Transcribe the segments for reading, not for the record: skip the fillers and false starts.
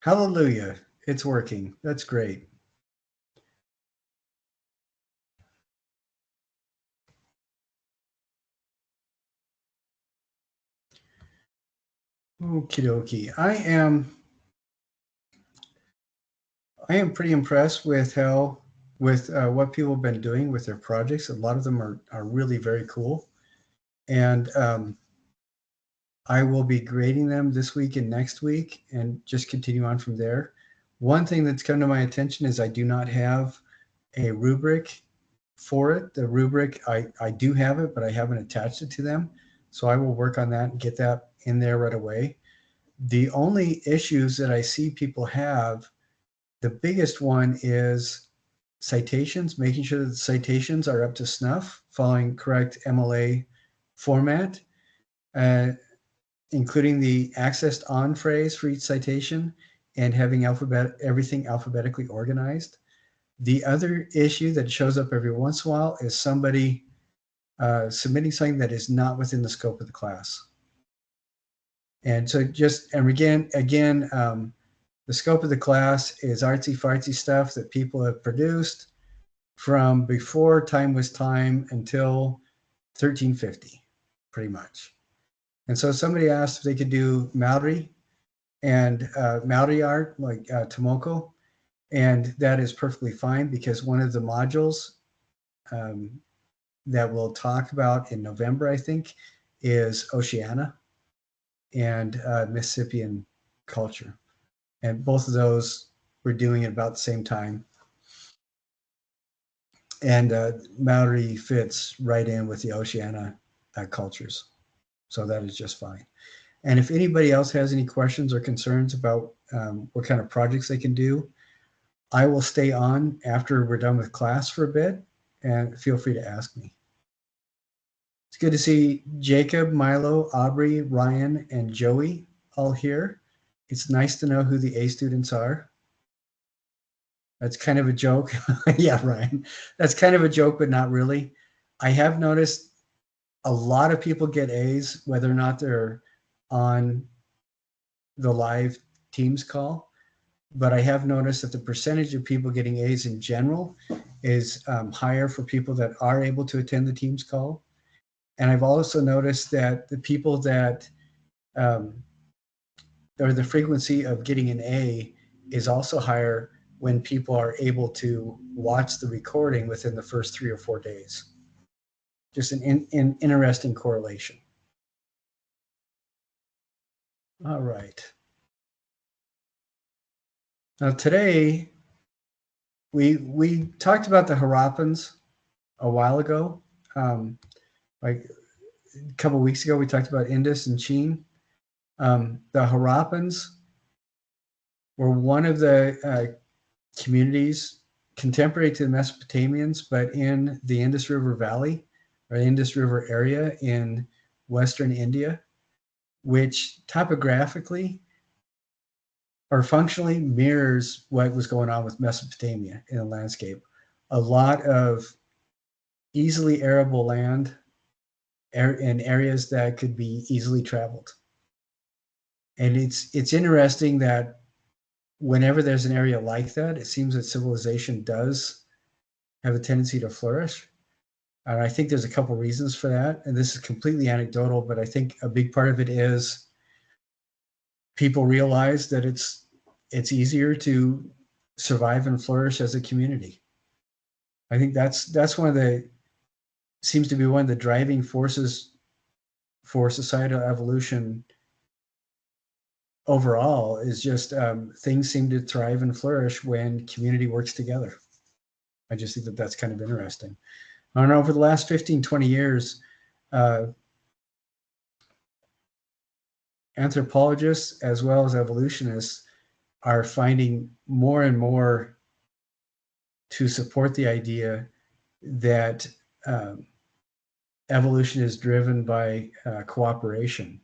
Hallelujah. It's working. That's great. Okie dokie. I am pretty impressed with what people have been doing with their projects. A lot of them are really very cool. And I will be grading them this week and next week and just continue on from there. One thing that's come to my attention is I do not have a rubric for it. The rubric, I do have it, but I haven't attached it to them. So I will work on that and get that in there right away. The only issues that I see people have, the biggest one is citations, making sure that the citations are up to snuff, following correct MLA format, uh, including the accessed on phrase for each citation and having everything alphabetically organized. The other issue that shows up every once in a while is somebody submitting something that is not within the scope of the class. And so again, the scope of the class is artsy fartsy stuff that people have produced from before time was time until 1350, pretty much. And so somebody asked if they could do Maori and Maori art, like Tomoko, and that is perfectly fine because one of the modules um, that we'll talk about in November, I think, is Oceania and Mississippian culture. And both of those we're doing at about the same time. And Maori fits right in with the Oceania cultures. So that is just fine. And if anybody else has any questions or concerns about what kind of projects they can do, I will stay on after we're done with class for a bit and feel free to ask me. It's good to see Jacob, Milo, Aubrey, Ryan, and Joey all here. It's nice to know who the A students are. That's kind of a joke. Yeah, Ryan. That's kind of a joke, but not really. I have noticed a lot of people get A's, whether or not they're on the live Teams call. But I have noticed that the percentage of people getting A's in general is higher for people that are able to attend the Teams call. And I've also noticed that the people that, um, or the frequency of getting an A is also higher when people are able to watch the recording within the first 3 or 4 days. Just an interesting correlation. All right. Now today, we talked about the Harappans a while ago. Like a couple of weeks ago, we talked about Indus and Chin. The Harappans were one of the communities contemporary to the Mesopotamians, but in the Indus River Valley or Indus River area in Western India, which topographically or functionally mirrors what was going on with Mesopotamia in the landscape. A lot of easily arable land in areas that could be easily traveled. And it's interesting that whenever there's an area like that, it seems that civilization does have a tendency to flourish. And I think there's a couple reasons for that. And this is completely anecdotal, but I think a big part of it is people realize that it's easier to survive and flourish as a community. I think that's one of the seems to be one of the driving forces for societal evolution overall is just things seem to thrive and flourish when community works together. I just think that that's kind of interesting. I don't know, over the last 15, 20 years, anthropologists as well as evolutionists are finding more and more to support the idea that evolution is driven by cooperation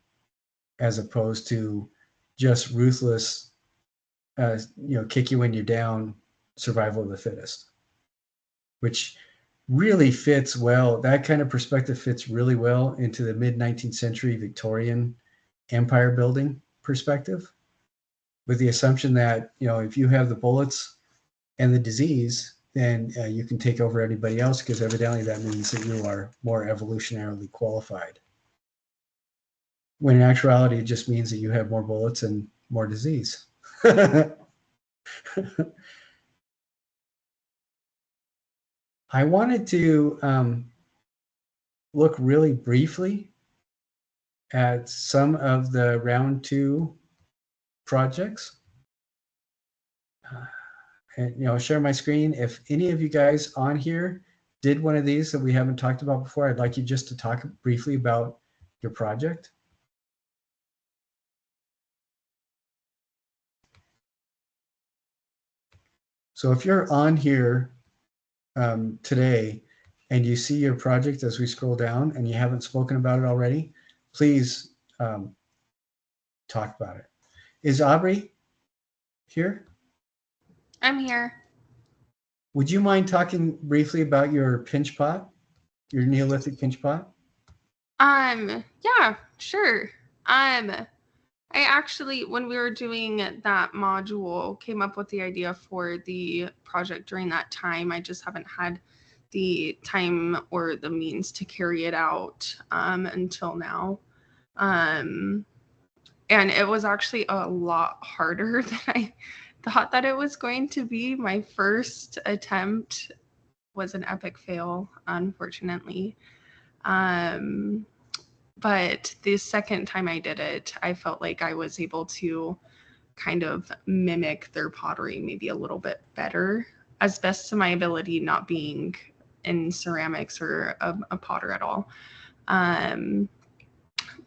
as opposed to just ruthless, kick you when you're down, survival of the fittest, which really fits well. That kind of perspective fits really well into the mid 19th century Victorian empire building perspective. with the assumption that, you know, if you have the bullets and the disease, then you can take over anybody else, because evidently that means that you are more evolutionarily qualified. When in actuality, it just means that you have more bullets and more disease. I wanted to look really briefly at some of the round 2 projects. And, you know, share my screen. If any of you guys on here did one of these that we haven't talked about before, I'd like you just to talk briefly about your project. So if you're on here today and you see your project as we scroll down and you haven't spoken about it already, please talk about it. Is Aubrey here? I'm here. Would you mind talking briefly about your pinch pot, your Neolithic pinch pot? Yeah, sure. I actually, when we were doing that module, came up with the idea for the project during that time. I just haven't had the time or the means to carry it out until now. And it was actually a lot harder than I thought that it was going to be. My first attempt was an epic fail, unfortunately. But the second time I did it, I felt like I was able to kind of mimic their pottery maybe a little bit better, as best to my ability, not being in ceramics or a potter at all.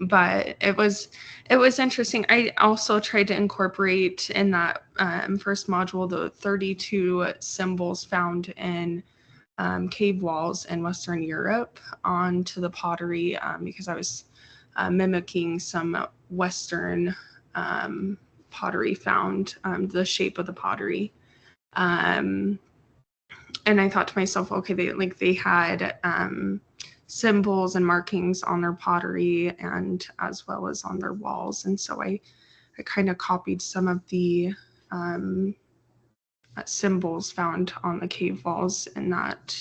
But it was interesting. I also tried to incorporate in that first module the 32 symbols found in cave walls in Western Europe onto the pottery, because I was mimicking some Western pottery found, the shape of the pottery. And I thought to myself, okay, they had symbols and markings on their pottery and as well as on their walls. And so I kind of copied some of the symbols found on the cave walls in that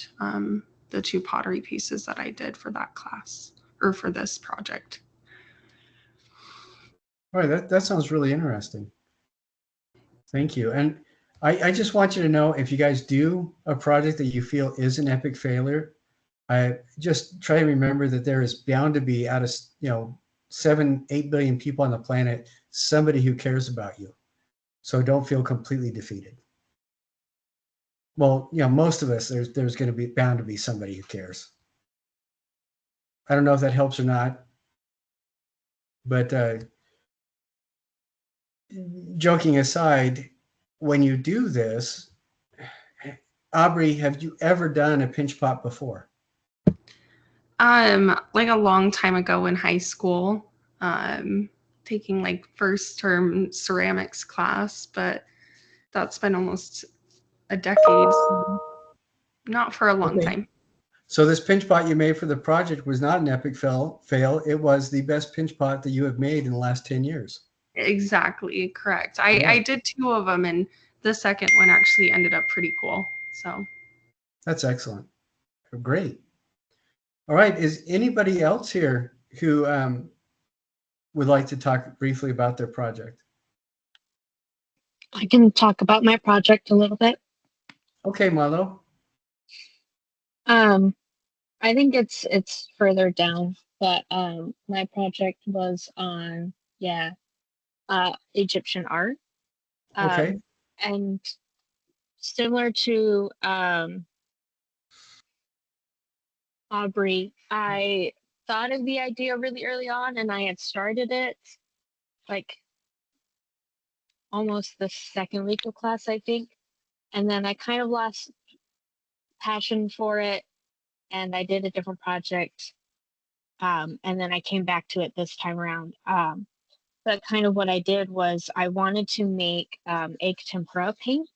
the 2 pottery pieces that I did for that class or for this project. All right, that sounds really interesting. Thank you. And I just want you to know, if you guys do a project that you feel is an epic failure, I just try to remember that there is bound to be, out of 7-8 billion people on the planet, somebody who cares about you. So don't feel completely defeated. Well, most of us, there's going to be bound to be somebody who cares. I don't know if that helps or not, but joking aside, when you do this, Aubrey, have you ever done a pinch pot before? Like a long time ago in high school, taking like first term ceramics class, but that's been almost a decade, so not for a long time. So this pinch pot you made for the project was not an epic fail. It was the best pinch pot that you have made in the last 10 years. Exactly, correct. I did 2 of them, and the second one actually ended up pretty cool. So that's excellent. Great. All right. Is anybody else here who would like to talk briefly about their project? I can talk about my project a little bit. Okay, Marlo. I think it's further down, but my project was on Egyptian art. Okay. And similar to Aubrey, I thought of the idea really early on, and I had started it like almost the second week of class, I think. And then I kind of lost passion for it, and I did a different project. And then I came back to it this time around. But kind of what I did was I wanted to make egg tempura paint,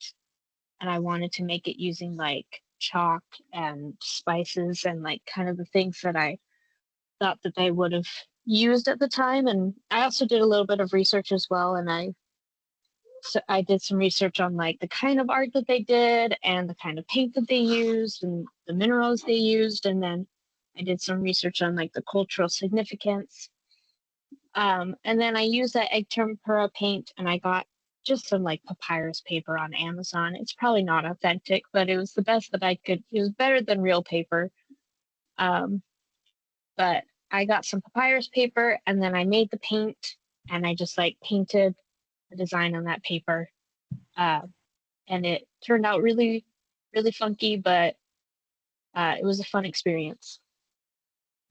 and I wanted to make it using like chalk and spices and like kind of the things that I thought that they would have used at the time. And I also did a little bit of research as well, and I so I did some research on like the kind of art that they did and the kind of paint that they used and the minerals they used. And then I did some research on like the cultural significance. And then I used that egg tempera paint and I got just some like papyrus paper on Amazon. It's probably not authentic, but it was the best that I could. It was better than real paper. Um, but I got some papyrus paper and then I made the paint and I just like painted a design on that paper. Uh, and it turned out really, really funky, but it was a fun experience.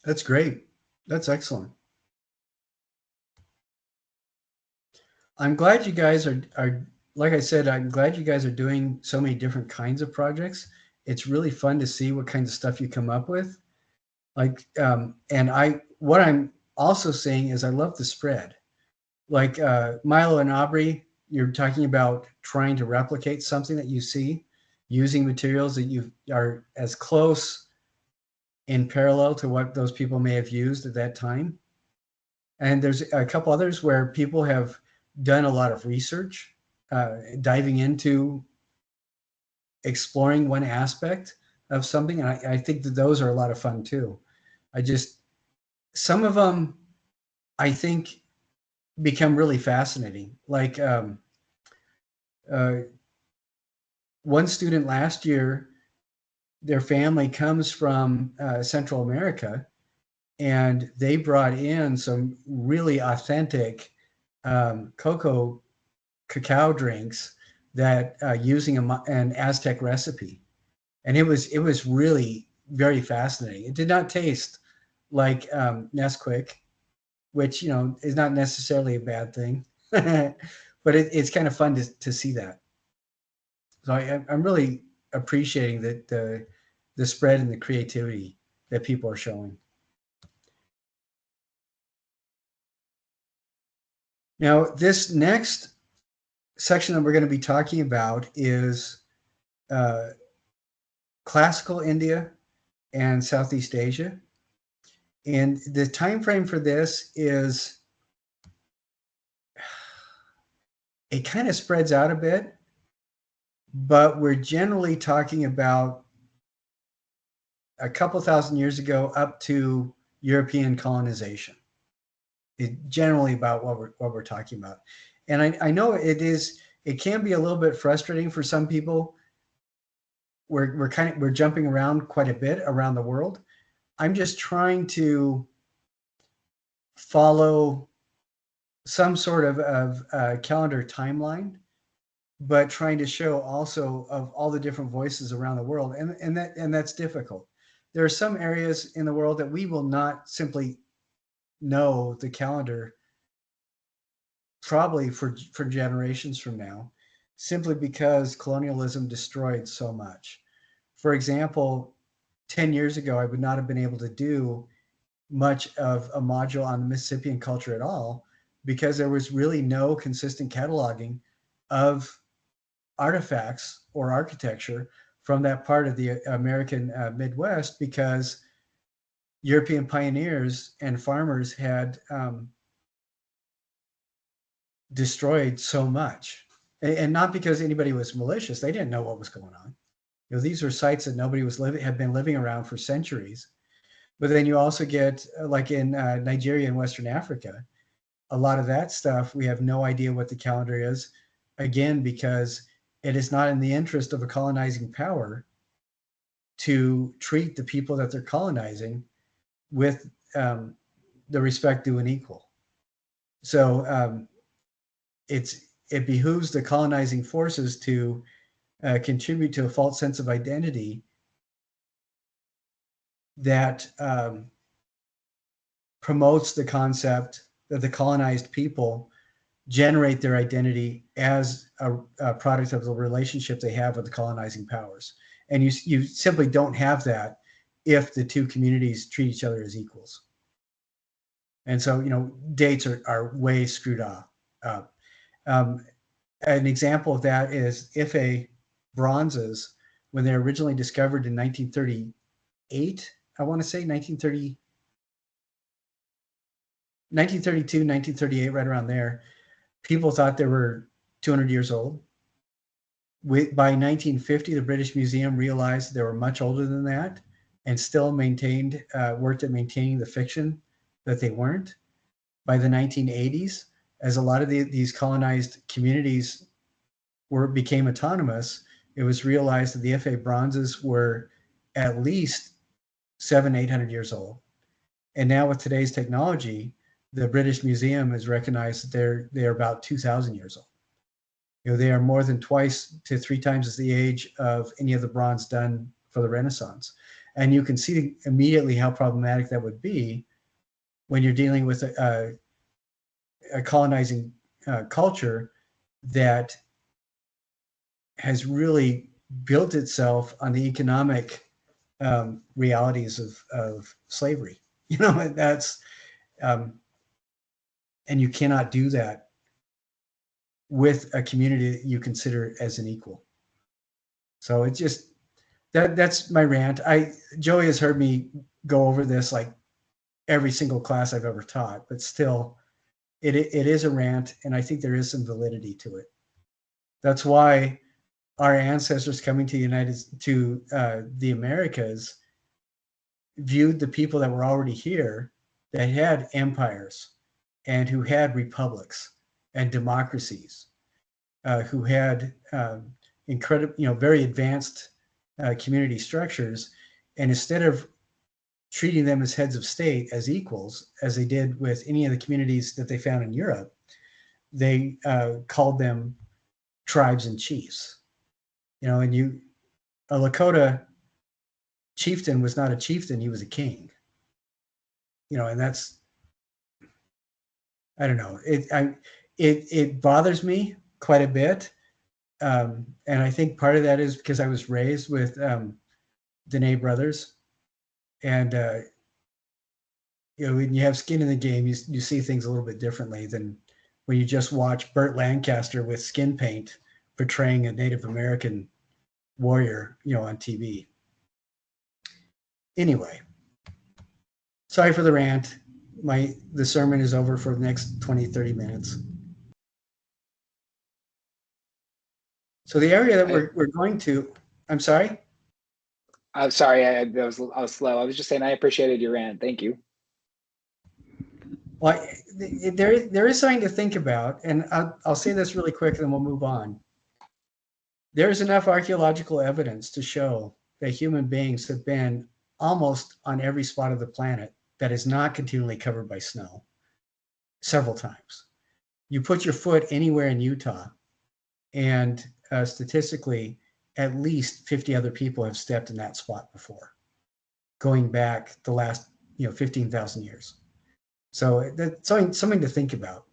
That's great. That's excellent. I'm glad you guys are, like I said, I'm glad you guys are doing so many different kinds of projects. It's really fun to see what kinds of stuff you come up with. Like, what I'm also saying is I love the spread. Like Milo and Aubrey, you're talking about trying to replicate something that you see using materials that you are as close in parallel to what those people may have used at that time. And there's a couple others where people have done a lot of research, diving into exploring one aspect of something. And I think that those are a lot of fun too. Some of them, I think, become really fascinating. Like uh, one student last year, their family comes from Central America, and they brought in some really authentic cacao drinks that using an Aztec recipe, and it was really very fascinating. It did not taste like Nesquik, which is not necessarily a bad thing, but it's kind of fun to see that. So I'm really appreciating that the spread and the creativity that people are showing. Now, this next section that we're going to be talking about is uh, classical India and Southeast Asia. And the time frame for this is, it kind of spreads out a bit, but we're generally talking about a couple thousand years ago up to European colonization. Generally about what we're talking about. And I know it can be a little bit frustrating for some people. We're jumping around quite a bit around the world. I'm just trying to follow some sort of calendar timeline, but trying to show also of all the different voices around the world, and that's difficult. There are some areas in the world that we will not simply know the calendar probably for generations from now, simply because colonialism destroyed so much. For example, 10 years ago, I would not have been able to do much of a module on the Mississippian culture at all, because there was really no consistent cataloging of artifacts or architecture from that part of the American Midwest, because European pioneers and farmers had destroyed so much. And not because anybody was malicious. They didn't know what was going on. These are sites that nobody had been living around for centuries. But then you also get, like in Nigeria and Western Africa, a lot of that stuff, we have no idea what the calendar is. Again, because it is not in the interest of a colonizing power to treat the people that they're colonizing with the respect due and equal. So it behooves the colonizing forces to contribute to a false sense of identity that promotes the concept that the colonized people generate their identity as a product of the relationship they have with the colonizing powers. And you simply don't have that if the two communities treat each other as equals. And so, dates are way screwed up. An example of that is Ife bronzes, when they were originally discovered in 1938, I want to say 1932, 1938, right around there. People thought there were 200 years old. By 1950, the British Museum realized they were much older than that and still worked at maintaining the fiction that they weren't. By the 1980s, as a lot of these colonized communities became autonomous, it was realized that the FA bronzes were at least 700-800 years old. And now with today's technology, the British Museum has recognized that they're about 2,000 years old. They are more than 2 to 3 times the age of any of the bronze done for the Renaissance. And you can see immediately how problematic that would be when you're dealing with a colonizing culture that has really built itself on the economic realities of slavery. That's and you cannot do that with a community that you consider as an equal. So it's just that's my rant. Joey has heard me go over this like every single class I've ever taught, but still it is a rant, and I think there is some validity to it. That's why our ancestors coming to the Americas viewed the people that were already here that had empires and who had republics and democracies, who had incredible, very advanced community structures. And instead of treating them as heads of state, as equals, as they did with any of the communities that they found in Europe, they called them tribes and chiefs. And a Lakota chieftain was not a chieftain, he was a king. And that's, I don't know, it bothers me quite a bit. And I think part of that is because I was raised with Dene brothers. And, when you have skin in the game, you see things a little bit differently than when you just watch Burt Lancaster with skin paint portraying a Native American warrior, on TV. Anyway, sorry for the rant. The sermon is over for the next 20-30 minutes. So the area that we're going to, I'm sorry? I'm sorry, I was slow. I was just saying I appreciated your rant. Thank you. Well, there is something to think about, and I'll say this really quick, and then we'll move on. There is enough archaeological evidence to show that human beings have been almost on every spot of the planet that is not continually covered by snow several times. You put your foot anywhere in Utah, and statistically, at least 50 other people have stepped in that spot before, going back the last 15,000 years. So that's something to think about.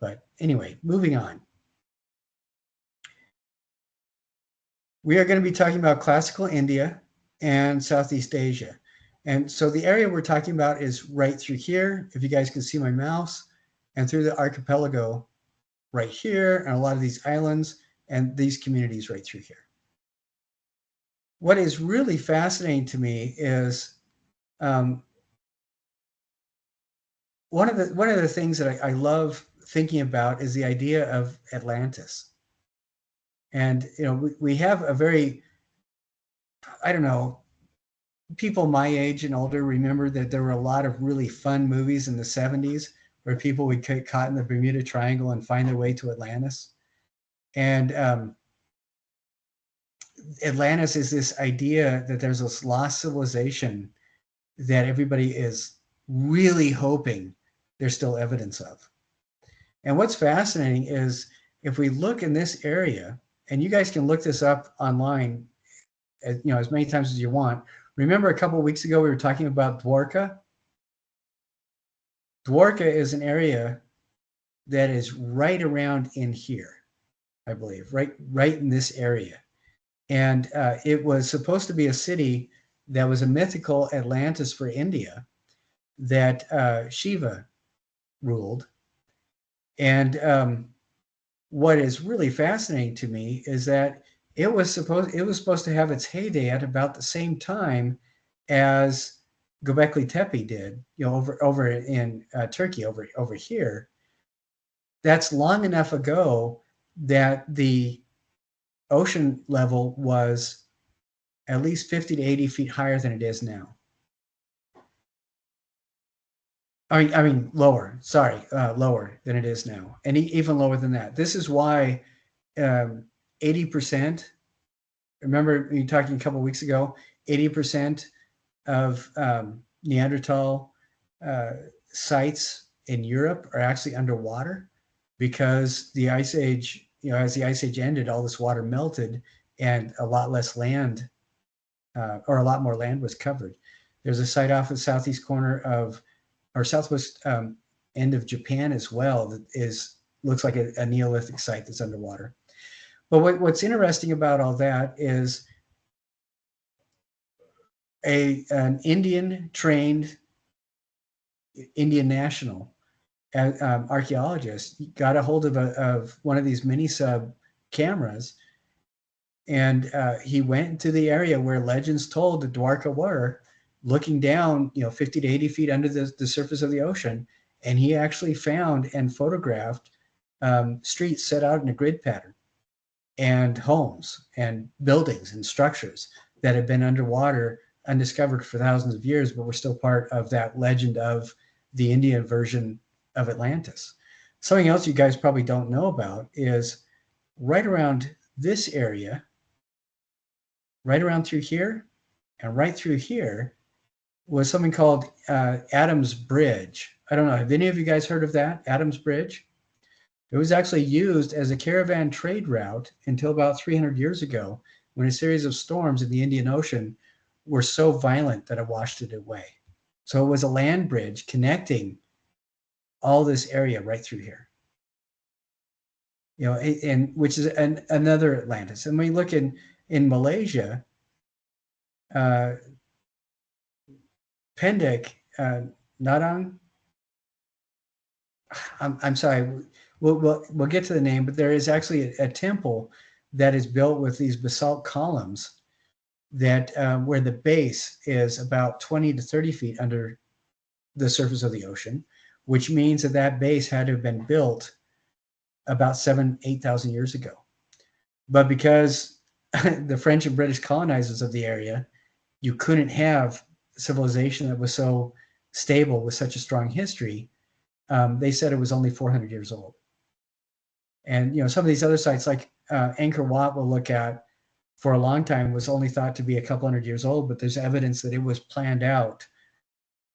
But anyway, moving on. We are going to be talking about classical India and Southeast Asia. And so the area we're talking about is right through here, if you guys can see my mouse, and through the archipelago right here, and a lot of these islands and these communities right through here. What is really fascinating to me is one of the things that I love thinking about is the idea of Atlantis. And we have a very, I don't know, people my age and older remember that there were a lot of really fun movies in the 70s where people would get caught in the Bermuda Triangle and find their way to Atlantis. And Atlantis is this idea that there's this lost civilization that everybody is really hoping there's still evidence of. And what's fascinating is if we look in this area, and you guys can look this up online, as many times as you want. Remember a couple of weeks ago, we were talking about Dwarka? Dwarka is an area that is right around in here, I believe, right in this area. And it was supposed to be a city that was a mythical Atlantis for India that Shiva ruled. And what is really fascinating to me is that it was supposed to have its heyday at about the same time as Göbekli Tepe did, over in Turkey, over here. That's long enough ago that the ocean level was at least 50 to 80 feet higher than it is now. I mean lower, sorry, lower than it is now, and even lower than that. This is why 80%, remember you talking a couple of weeks ago, 80% of Neanderthal sites in Europe are actually underwater, because the ice age, as the ice age ended, all this water melted and a lot less land, or a lot more land was covered. There's a site off the southeast corner of, or southwest end of Japan as well, that looks like a Neolithic site that's underwater. But what's interesting about all that is an Indian trained Indian national archaeologist got a hold of one of these mini sub cameras, and he went to the area where legends told the Dwarka were, looking down 50 to 80 feet under the surface of the ocean, and he actually found and photographed streets set out in a grid pattern, and homes and buildings and structures that had been underwater, undiscovered for thousands of years, but were still part of that legend of the Indian version of Atlantis. Something else you guys probably don't know about is right around this area, right around through here and right through here, was something called Adams Bridge. I don't know, have any of you guys heard of that, Adams Bridge? It was actually used as a caravan trade route until about 300 years ago, when a series of storms in the Indian Ocean were so violent that it washed it away. So it was a land bridge connecting all this area right through here. And which is another Atlantis. And when you look in Malaysia, Pendek, Nadang, I'm sorry, we'll get to the name, but there is actually a temple that is built with these basalt columns that where the base is about 20 to 30 feet under the surface of the ocean, which means that base had to have been built about 8,000 years ago. But because the French and British colonizers of the area, you couldn't have civilization that was so stable with such a strong history, they said it was only 400 years old. And some of these other sites like Angkor Wat we'll look at for a long time was only thought to be a couple hundred years old, but there's evidence that it was planned out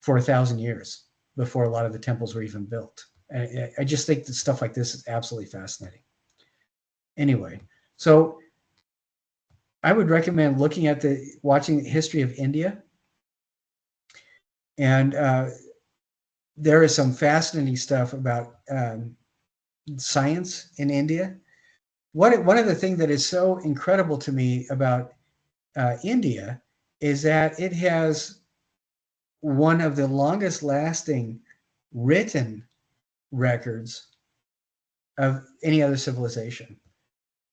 for 1,000 years before a lot of the temples were even built. I just think that stuff like this is absolutely fascinating. Anyway, so I would recommend watching the history of India. And there is some fascinating stuff about science in India. One of the things that is so incredible to me about India is that it has one of the longest lasting written records of any other civilization.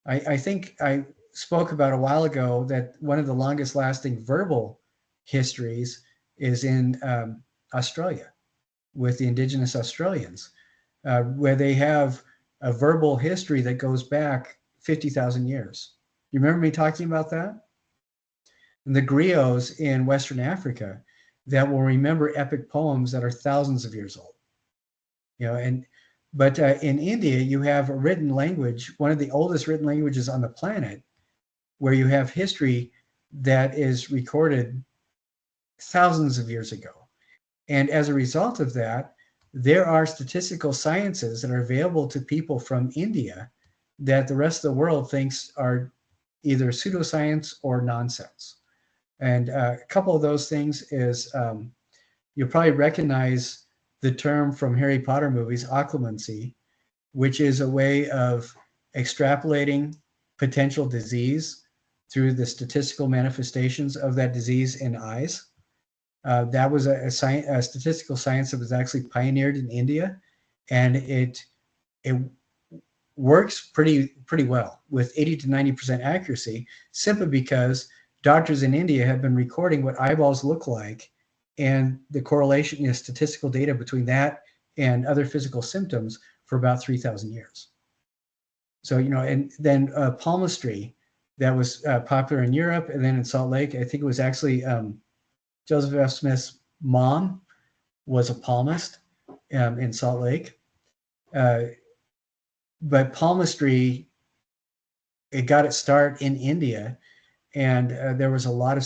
I think I spoke about a while ago that one of the longest lasting verbal histories is in Australia with the indigenous Australians, where they have a verbal history that goes back 50,000 years. You remember me talking about that? And the griots in Western Africa that will remember epic poems that are thousands of years old. But in India, you have a written language, one of the oldest written languages on the planet, where you have history that is recorded thousands of years ago. And as a result of that, there are statistical sciences that are available to people from India that the rest of the world thinks are either pseudoscience or nonsense. And a couple of those things is you'll probably recognize the term from Harry Potter movies, occlumency, which is a way of extrapolating potential disease through the statistical manifestations of that disease in eyes. That was a statistical science that was actually pioneered in India, and it works pretty well with 80 to 90% accuracy, simply because doctors in India have been recording what eyeballs look like and the correlation is statistical data between that and other physical symptoms for about 3,000 years. So, and then palmistry, that was popular in Europe, and then in Salt Lake. I think it was actually Joseph F. Smith's mom was a palmist in Salt Lake. But palmistry, it got its start in India, and there was a lot of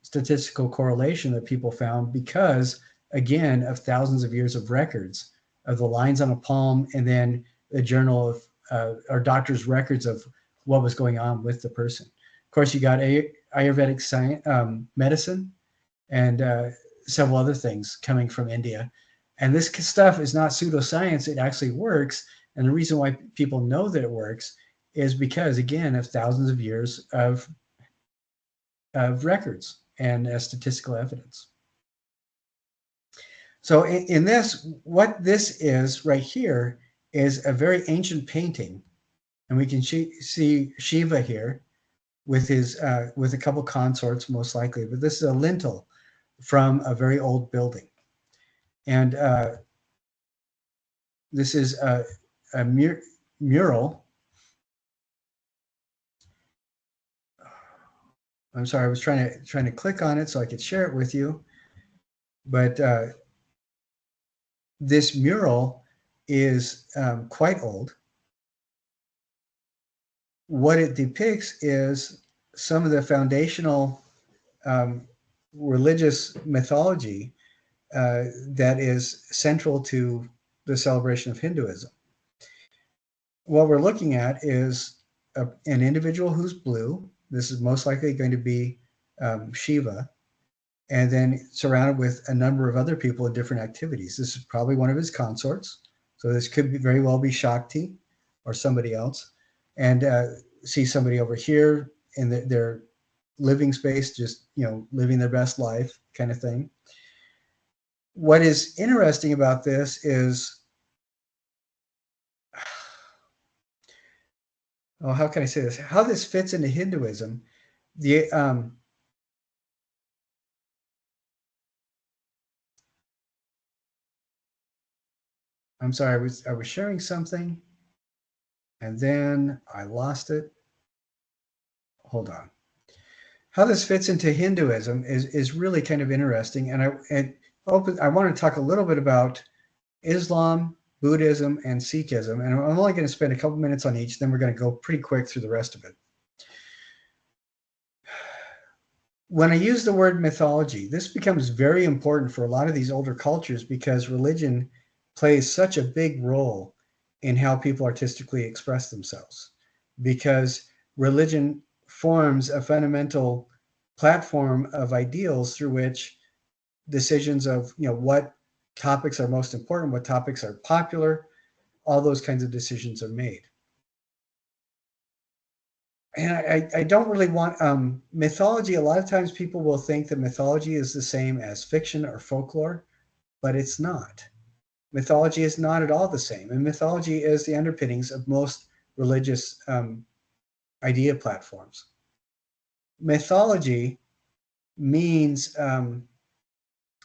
statistical correlation that people found because, again, of thousands of years of records of the lines on a palm, and then the journal of or doctor's records of what was going on with the person. Of course, you got Ayurvedic science, medicine, and several other things coming from India. And this stuff is not pseudoscience. It actually works. And the reason why people know that it works is because, again, of thousands of years of records and statistical evidence. So in this, what this is right here is a very ancient painting. And we can see Shiva here with his with a couple consorts, most likely. But this is a lintel from a very old building. And this is a mural. I'm sorry, I was trying to click on it so I could share it with you. But this mural is quite old. What it depicts is some of the foundational religious mythology that is central to the celebration of Hinduism. What we're looking at is an individual who's blue. This is most likely going to be Shiva, and then surrounded with a number of other people in different activities. This is probably one of his consorts. So this could very well be Shakti or somebody else. And see somebody over here in their living space, just, living their best life kind of thing. What is interesting about this is, how can I say this? How this fits into Hinduism. I'm sorry, I was sharing something, and then I lost it. Hold on. How this fits into Hinduism is really kind of interesting, and I want to talk a little bit about Islam, Buddhism, and Sikhism, and I'm only going to spend a couple minutes on each. Then we're going to go pretty quick through the rest of it. When I use the word mythology, this becomes very important for a lot of these older cultures because religion plays such a big role in how people artistically express themselves, because religion forms a fundamental platform of ideals through which decisions of, what topics are most important, what topics are popular, all those kinds of decisions are made. And I don't really want mythology. A lot of times people will think that mythology is the same as fiction or folklore, but it's not. Mythology is not at all the same. And mythology is the underpinnings of most religious idea platforms. Mythology means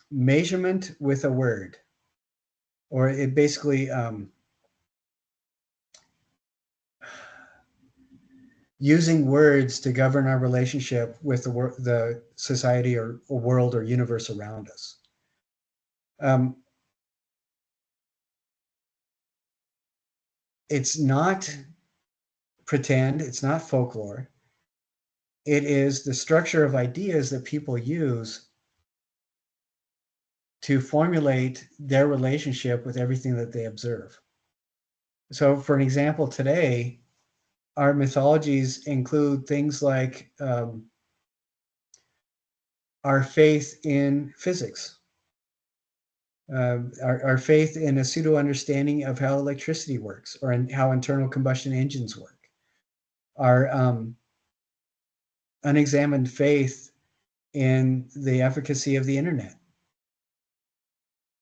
measurement with a word, or it basically using words to govern our relationship with the society or world or universe around us. It's not pretend, it's not folklore. It is the structure of ideas that people use to formulate their relationship with everything that they observe. So for an example, today, our mythologies include things like our faith in physics, our faith in a pseudo understanding of how electricity works or how internal combustion engines work, our unexamined faith in the efficacy of the internet.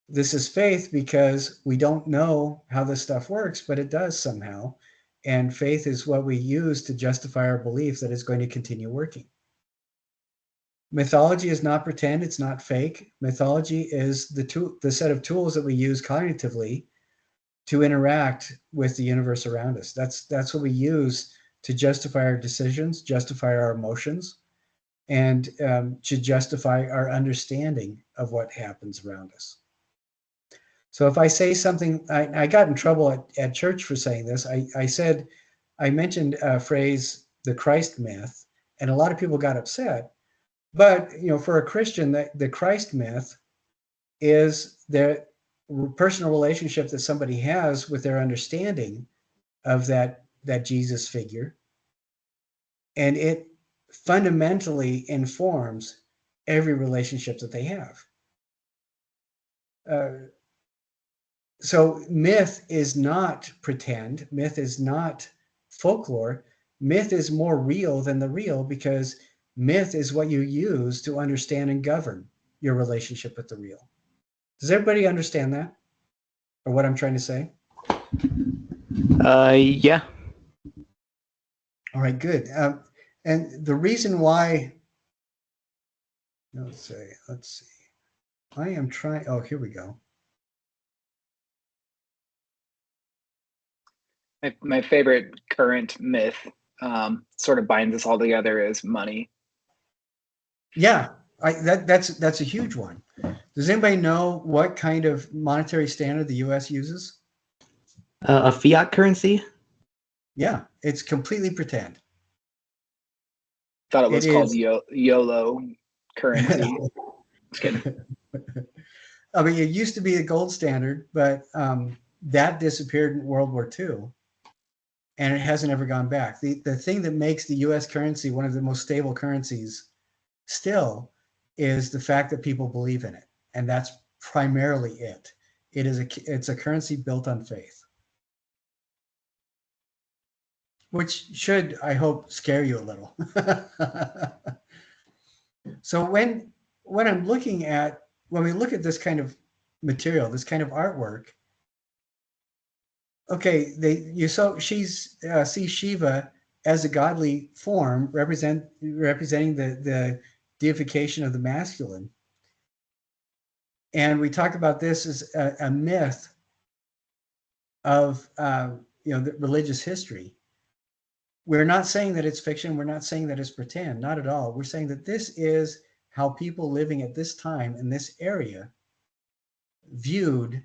This is faith because we don't know how this stuff works, but it does somehow. And faith is what we use to justify our belief that it's going to continue working. Mythology is not pretend, it's not fake. Mythology is the set of tools that we use cognitively to interact with the universe around us. That's what we use to justify our decisions, justify our emotions, and to justify our understanding of what happens around us. So if I say something, I got in trouble at church for saying this. I mentioned a phrase, the Christ myth, and a lot of people got upset. But for a Christian, the Christ myth is their personal relationship that somebody has with their understanding of that Jesus figure, and it fundamentally informs every relationship that they have. So myth is not pretend. Myth is not folklore. Myth is more real than the real, because myth is what you use to understand and govern your relationship with the real. Does everybody understand that, or what I'm trying to say? Yeah. All right, good. And the reason why, let's see. I am trying. Oh, here we go. My favorite current myth, sort of binds us all together, is money. Yeah, that's a huge one. Does anybody know what kind of monetary standard the U.S. uses? A fiat currency? Yeah, it's completely pretend. Thought it was called is. YOLO currency. Just kidding. I mean, it used to be the gold standard, but that disappeared in World War II, and it hasn't ever gone back. The thing that makes the U.S. currency one of the most stable currencies still is the fact that people believe in it, and that's primarily it. It's a currency built on faith, which should, I hope, scare you a little. So when I'm looking at, when we look at this kind of material, this kind of artwork, okay, she see Shiva as a godly form, representing the deification of the masculine. And we talk about this as a myth of the religious history. We're not saying that it's fiction. We're not saying that it's pretend. Not at all. We're saying that this is how people living at this time in this area viewed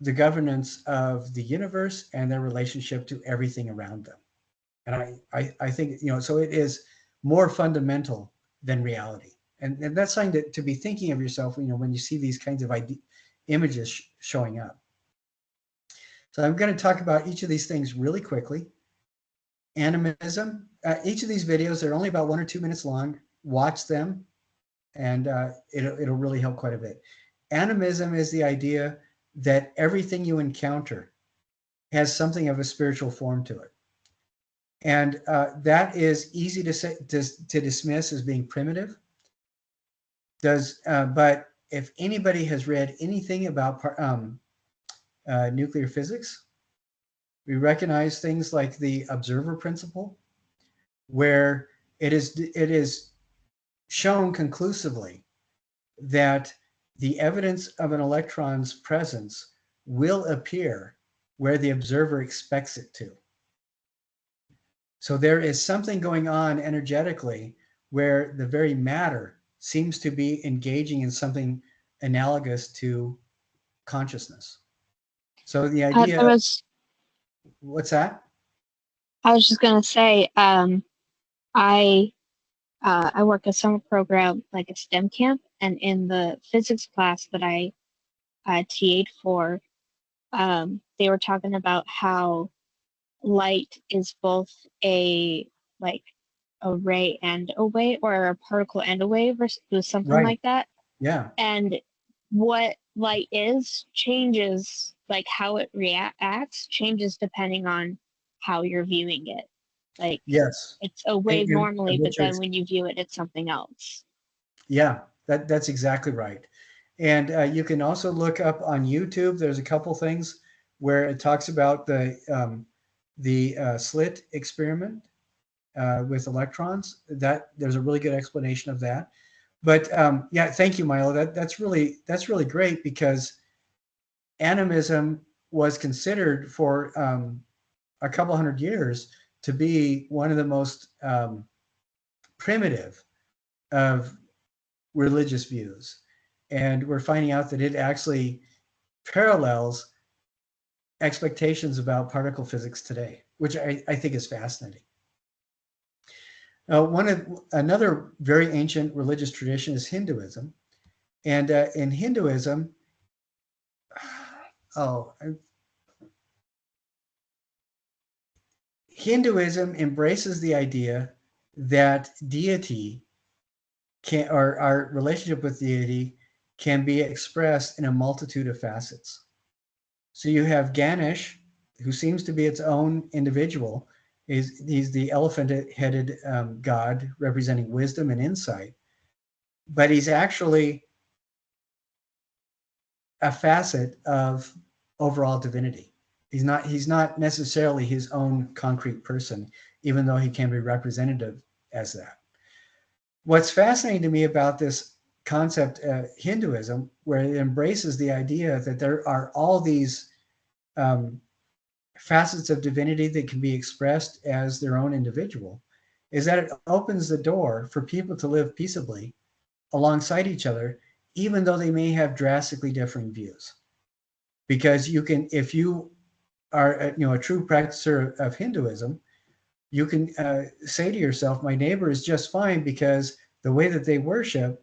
the governance of the universe and their relationship to everything around them. And I think, so it is more fundamental than reality. And that's something to be thinking of yourself, when you see these kinds of images showing up. So I'm going to talk about each of these things really quickly. Animism, each of these videos, they're only about 1 or 2 minutes long. Watch them, and it'll really help quite a bit. Animism is the idea that everything you encounter has something of a spiritual form to it. And that is easy to dismiss as being primitive. But if anybody has read anything about nuclear physics, we recognize things like the observer principle, where it is shown conclusively that the evidence of an electron's presence will appear where the observer expects it to. So there is something going on energetically where the very matter seems to be engaging in something analogous to consciousness. So the idea, what's that? I was just going to say, I work a summer program, like a STEM camp, and in the physics class that I TA'd for, they were talking about how light is both a ray and a wave, or a particle and a wave, or something Right. like that. Yeah. And what light is changes, like how it reacts changes depending on how you're viewing it. Like, yes, it's a wave normally, but then Richard's, when you view it, it's something else. yeah, that's exactly right. And you can also look up on YouTube. There's a couple things where it talks about the slit experiment with electrons. That there's a really good explanation of that. But yeah, thank you, Milo. That's really great, because animism was considered for a couple hundred years to be one of the most primitive of religious views. And we're finding out that it actually parallels expectations about particle physics today, which I think is fascinating. Another very ancient religious tradition is Hinduism. And in Hinduism, Hinduism embraces the idea that deity can, or our relationship with deity can be expressed in a multitude of facets. So you have Ganesh, who seems to be its own individual. He's the elephant-headed god representing wisdom and insight, but he's actually a facet of overall divinity. He's not necessarily his own concrete person, even though he can be representative as that. What's fascinating to me about this concept, Hinduism, where it embraces the idea that there are all these facets of divinity that can be expressed as their own individual, is that it opens the door for people to live peaceably alongside each other, even though they may have drastically differing views. Because you can, if you are a true practicer of Hinduism, you can say to yourself, my neighbor is just fine because the way that they worship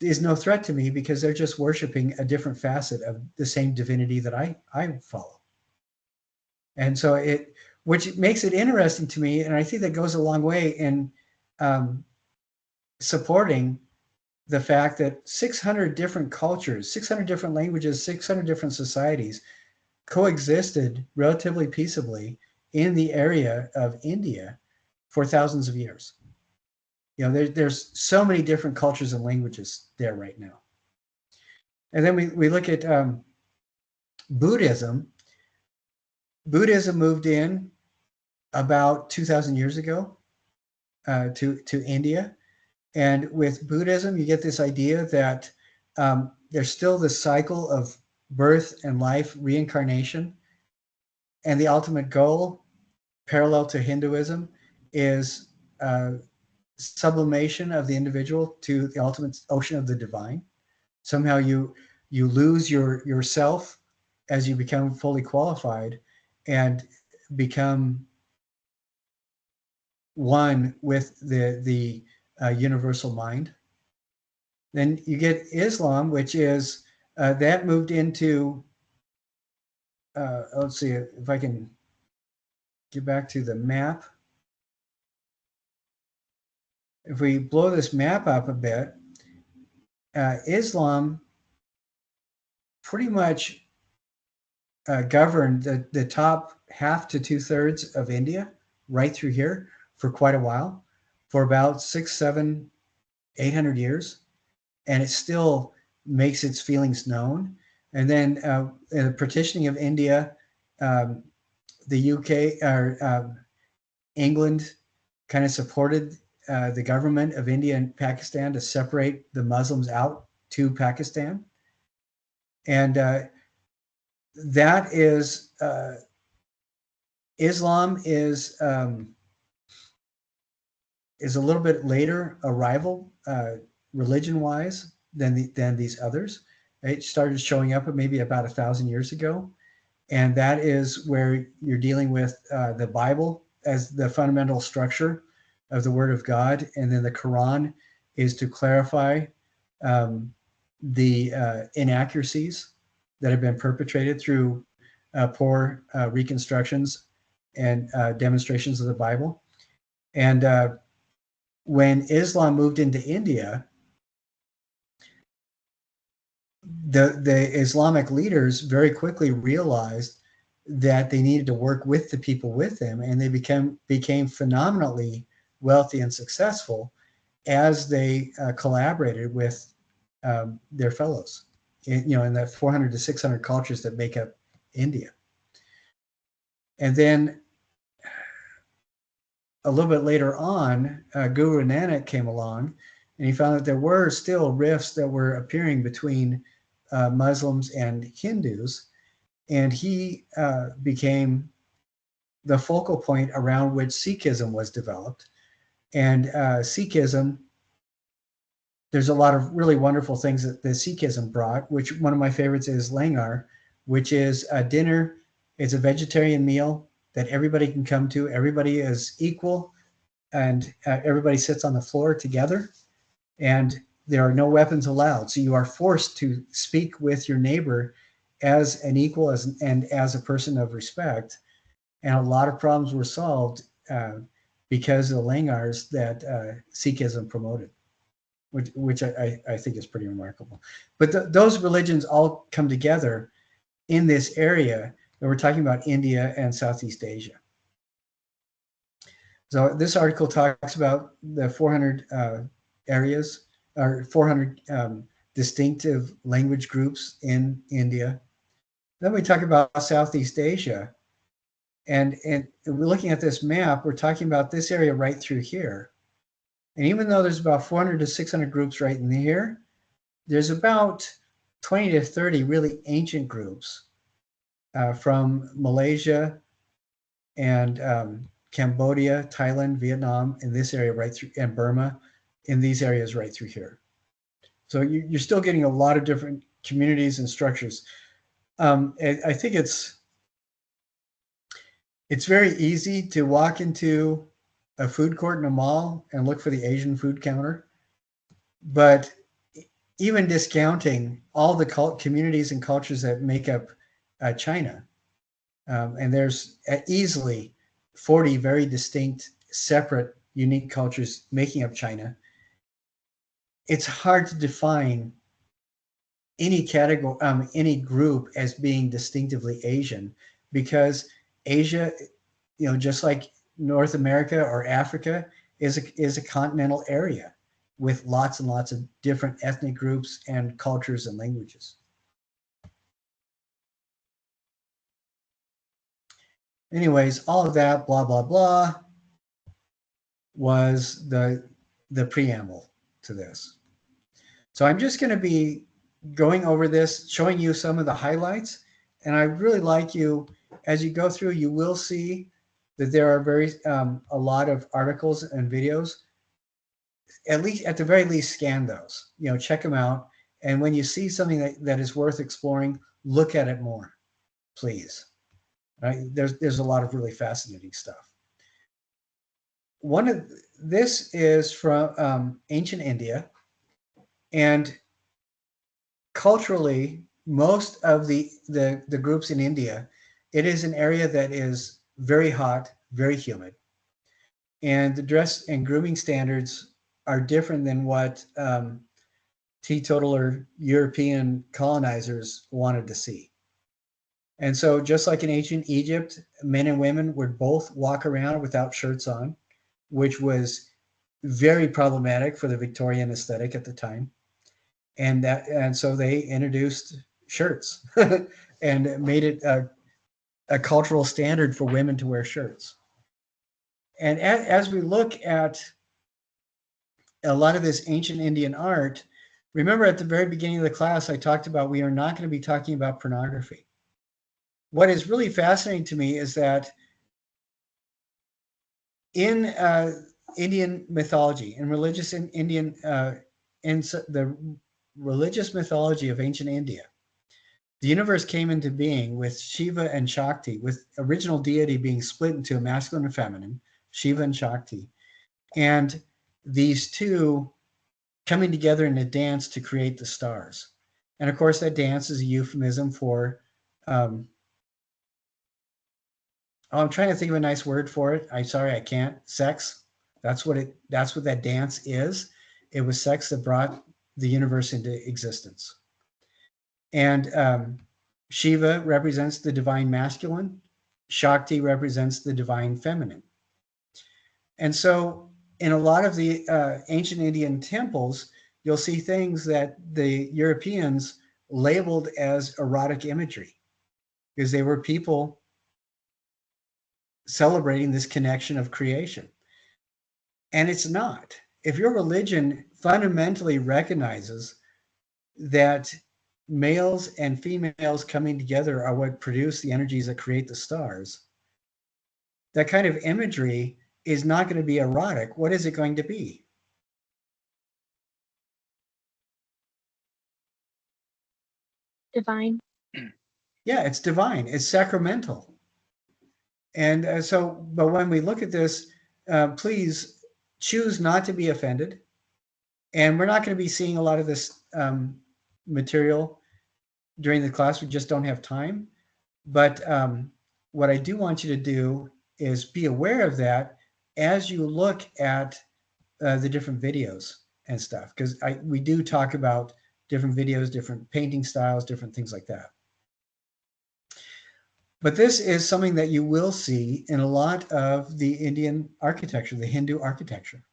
is no threat to me because they're just worshiping a different facet of the same divinity that I follow. And so which makes it interesting to me, and I think that goes a long way in supporting the fact that 600 different cultures, 600 different languages, 600 different societies coexisted relatively peaceably in the area of India for thousands of years. There's so many different cultures and languages there right now. And then we look at Buddhism. Buddhism moved in about 2,000 years ago to India. And with Buddhism, you get this idea that there's still this cycle of birth and life, reincarnation. And the ultimate goal, parallel to Hinduism, is sublimation of the individual to the ultimate ocean of the divine. Somehow you lose yourself as you become fully qualified and become one with the universal mind. Then you get Islam, which is that moved into let's see if I can get back to the map. If we blow this map up a bit, Islam pretty much governed the top half to 2/3 of India right through here for quite a while, for about 600, 700, 800 years. And it still makes its feelings known. And then in the partitioning of India, the UK or England kind of supported the government of India and Pakistan to separate the Muslims out to Pakistan. And that is, Islam is a little bit later arrival religion-wise than these others. It started showing up maybe about 1,000 years ago. And that is where you're dealing with the Bible as the fundamental structure of the Word of God. And then the Quran is to clarify the inaccuracies that have been perpetrated through poor reconstructions and demonstrations of the Bible. And when Islam moved into India, the Islamic leaders very quickly realized that they needed to work with the people with them, and they became phenomenally wealthy and successful as they collaborated with their fellows in the 400 to 600 cultures that make up India. And then a little bit later on, Guru Nanak came along, and he found that there were still rifts that were appearing between Muslims and Hindus. and he became the focal point around which Sikhism was developed. And Sikhism, there's a lot of really wonderful things that the Sikhism brought, which one of my favorites is Langar, which is a dinner. It's a vegetarian meal that everybody can come to. Everybody is equal, and everybody sits on the floor together, and there are no weapons allowed. So you are forced to speak with your neighbor as an equal and as a person of respect. And a lot of problems were solved because of the Langars that Sikhism promoted, which I think is pretty remarkable. But those religions all come together in this area, and we're talking about India and Southeast Asia. So this article talks about the 400 areas, or 400 distinctive language groups in India. Then we talk about Southeast Asia. And we're looking at this map, we're talking about this area right through here. And even though there's about 400 to 600 groups right in here, there's about 20 to 30 really ancient groups from Malaysia and Cambodia, Thailand, Vietnam, in this area right through, and Burma, in these areas right through here. So you're still getting a lot of different communities and structures. I think it's very easy to walk into a food court in a mall and look for the Asian food counter, but even discounting all the communities and cultures that make up China, and there's easily 40 very distinct, separate, unique cultures making up China. It's hard to define any category, any group as being distinctively Asian, because Asia, just like North America or Africa, is a continental area with lots and lots of different ethnic groups and cultures and languages. Anyways, all of that, blah, blah, blah, was the preamble to this. So I'm just going to be going over this, showing you some of the highlights. And I really like you, as you go through, you will see that there are a lot of articles and videos. At the very least, scan those, check them out. And when you see something that is worth exploring, look at it more, please. Right? There's a lot of really fascinating stuff. This is from ancient India, and culturally, most of the groups in India, it is an area that is very hot, very humid, and the dress and grooming standards are different than what teetotaler European colonizers wanted to see. And so just like in ancient Egypt, men and women would both walk around without shirts on, which was very problematic for the Victorian aesthetic at the time. And so they introduced shirts and made it a cultural standard for women to wear shirts. And as we look at a lot of this ancient Indian art, remember at the very beginning of the class, I talked about we are not going to be talking about pornography. What is really fascinating to me is that in Indian mythology, in religious Indian, in the religious mythology of ancient India, the universe came into being with Shiva and Shakti, with original deity being split into a masculine and feminine, Shiva and Shakti, and these two coming together in a dance to create the stars. And of course, that dance is a euphemism for I'm trying to think of a nice word for it. I'm sorry, I can't. Sex. That's what that dance is. It was sex that brought the universe into existence. And Shiva represents the divine masculine. Shakti represents the divine feminine. And so in a lot of the ancient Indian temples, you'll see things that the Europeans labeled as erotic imagery because they were people celebrating this connection of creation. And it's not. If your religion fundamentally recognizes that males and females coming together are what produce the energies that create the stars, that kind of imagery is not going to be erotic. What is it going to be? Divine. Yeah, it's divine. It's sacramental. And but when we look at this, please choose not to be offended. And we're not going to be seeing a lot of this material during the class. We just don't have time. But what I do want you to do is be aware of that as you look at the different videos and stuff, because we do talk about different videos, different painting styles, different things like that. But this is something that you will see in a lot of the Indian architecture, the Hindu architecture.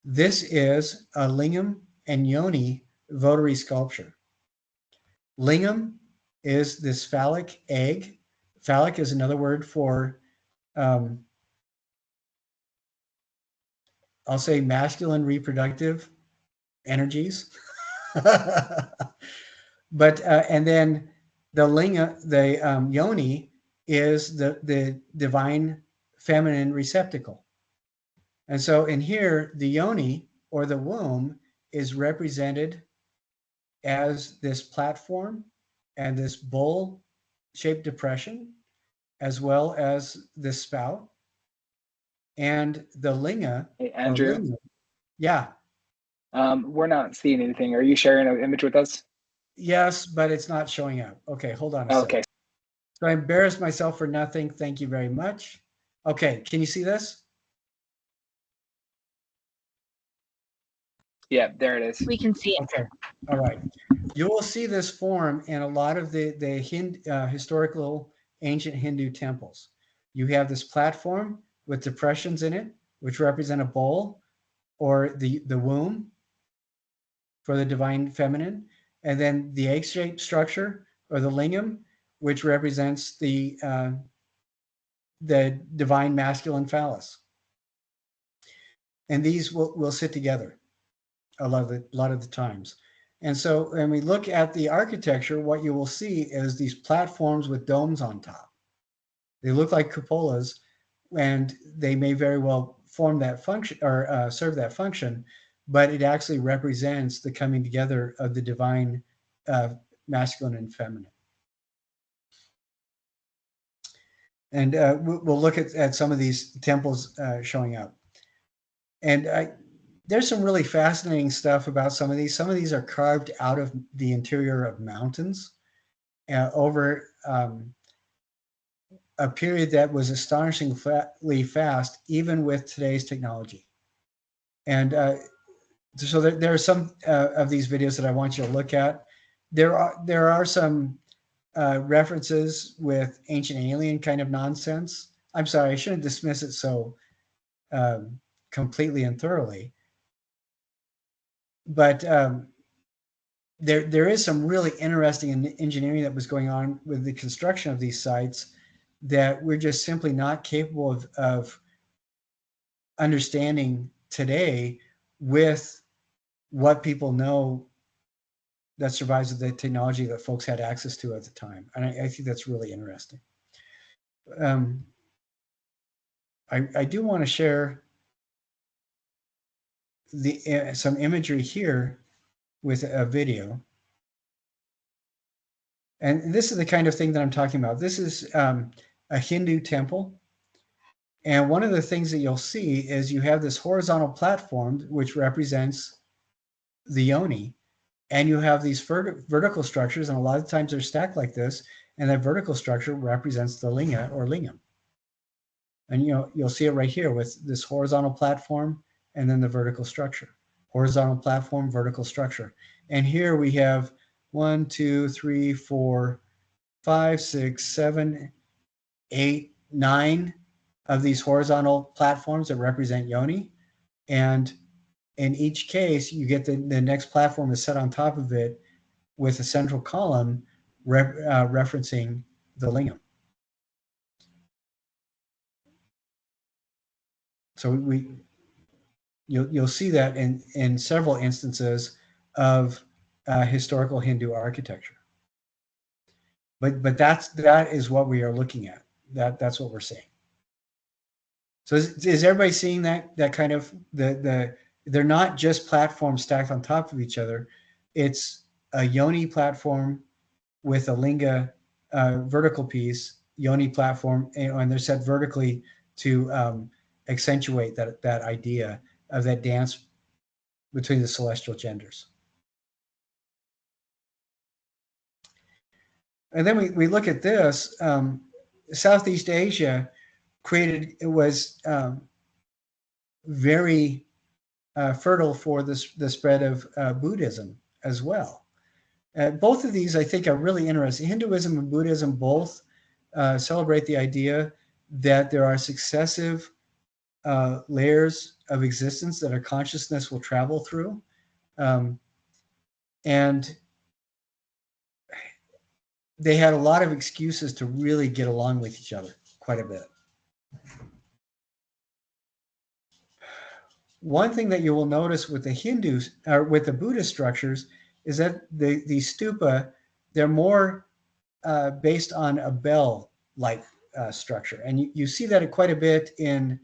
This is a lingam and yoni votary sculpture. Lingam is this phallic egg. Phallic is another word for, I'll say, masculine reproductive energies. But and then the linga, the yoni, is the divine feminine receptacle. And so in here, the yoni, or the womb, is represented as this platform and this bowl-shaped depression, as well as this spout. And the linga, Hey, or Andrew, lingam, yeah, we're not seeing anything. Are you sharing an image with us? yes, but it's not showing up. Okay, hold on a Okay. second. So I embarrassed myself for nothing. Thank you very much. Okay, can you see this? Yeah, there it is. We can see it. Okay, all right. You will see this form in a lot of the historical ancient Hindu temples. You have this platform with depressions in it, which represent a bowl or the womb for the divine feminine, and then the egg-shaped structure, or the lingam, which represents the divine masculine phallus. And these will sit together a lot of the times. And so when we look at the architecture, what you will see is these platforms with domes on top. They look like cupolas, and they may very well form that function, or serve that function, but it actually represents the coming together of the divine masculine and feminine. And we'll look at some of these temples showing up. And there's some really fascinating stuff about some of these. Some of these are carved out of the interior of mountains over a period that was astonishingly fast, even with today's technology. And so there are some of these videos that I want you to look at. There are some references with ancient alien kind of nonsense. I'm sorry, I shouldn't dismiss it so completely and thoroughly. But there is some really interesting engineering that was going on with the construction of these sites that we're just simply not capable of understanding today with what people know that survives with the technology that folks had access to at the time. And I think that's really interesting. I do want to share some imagery here with a video. And this is the kind of thing that I'm talking about. This is a Hindu temple. And one of the things that you'll see is you have this horizontal platform, which represents the yoni, and you have these vertical structures, and a lot of times they're stacked like this, and that vertical structure represents the linga or lingam. And you'll see it right here with this horizontal platform and then the vertical structure. Horizontal platform, vertical structure. And here we have 1, 2, 3, 4, 5, 6, 7, 8, 9 of these horizontal platforms that represent yoni. And in each case, you get the next platform is set on top of it with a central column referencing the lingam. So you'll see that in several instances of historical Hindu architecture. But that is what we are looking at. That's what we're seeing. So is everybody seeing that kind of they're not just platforms stacked on top of each other. It's a yoni platform with a linga vertical piece, yoni platform, and they're set vertically to accentuate that idea of that dance between the celestial genders. And then we look at this. Southeast Asia was very fertile for the spread of Buddhism as well. Both of these, I think, are really interesting. Hinduism and Buddhism both celebrate the idea that there are successive layers of existence that our consciousness will travel through. And they had a lot of excuses to really get along with each other quite a bit. One thing that you will notice with the Hindus or with the Buddhist structures is that the stupa, they're more based on a bell-like structure. And you see that quite a bit in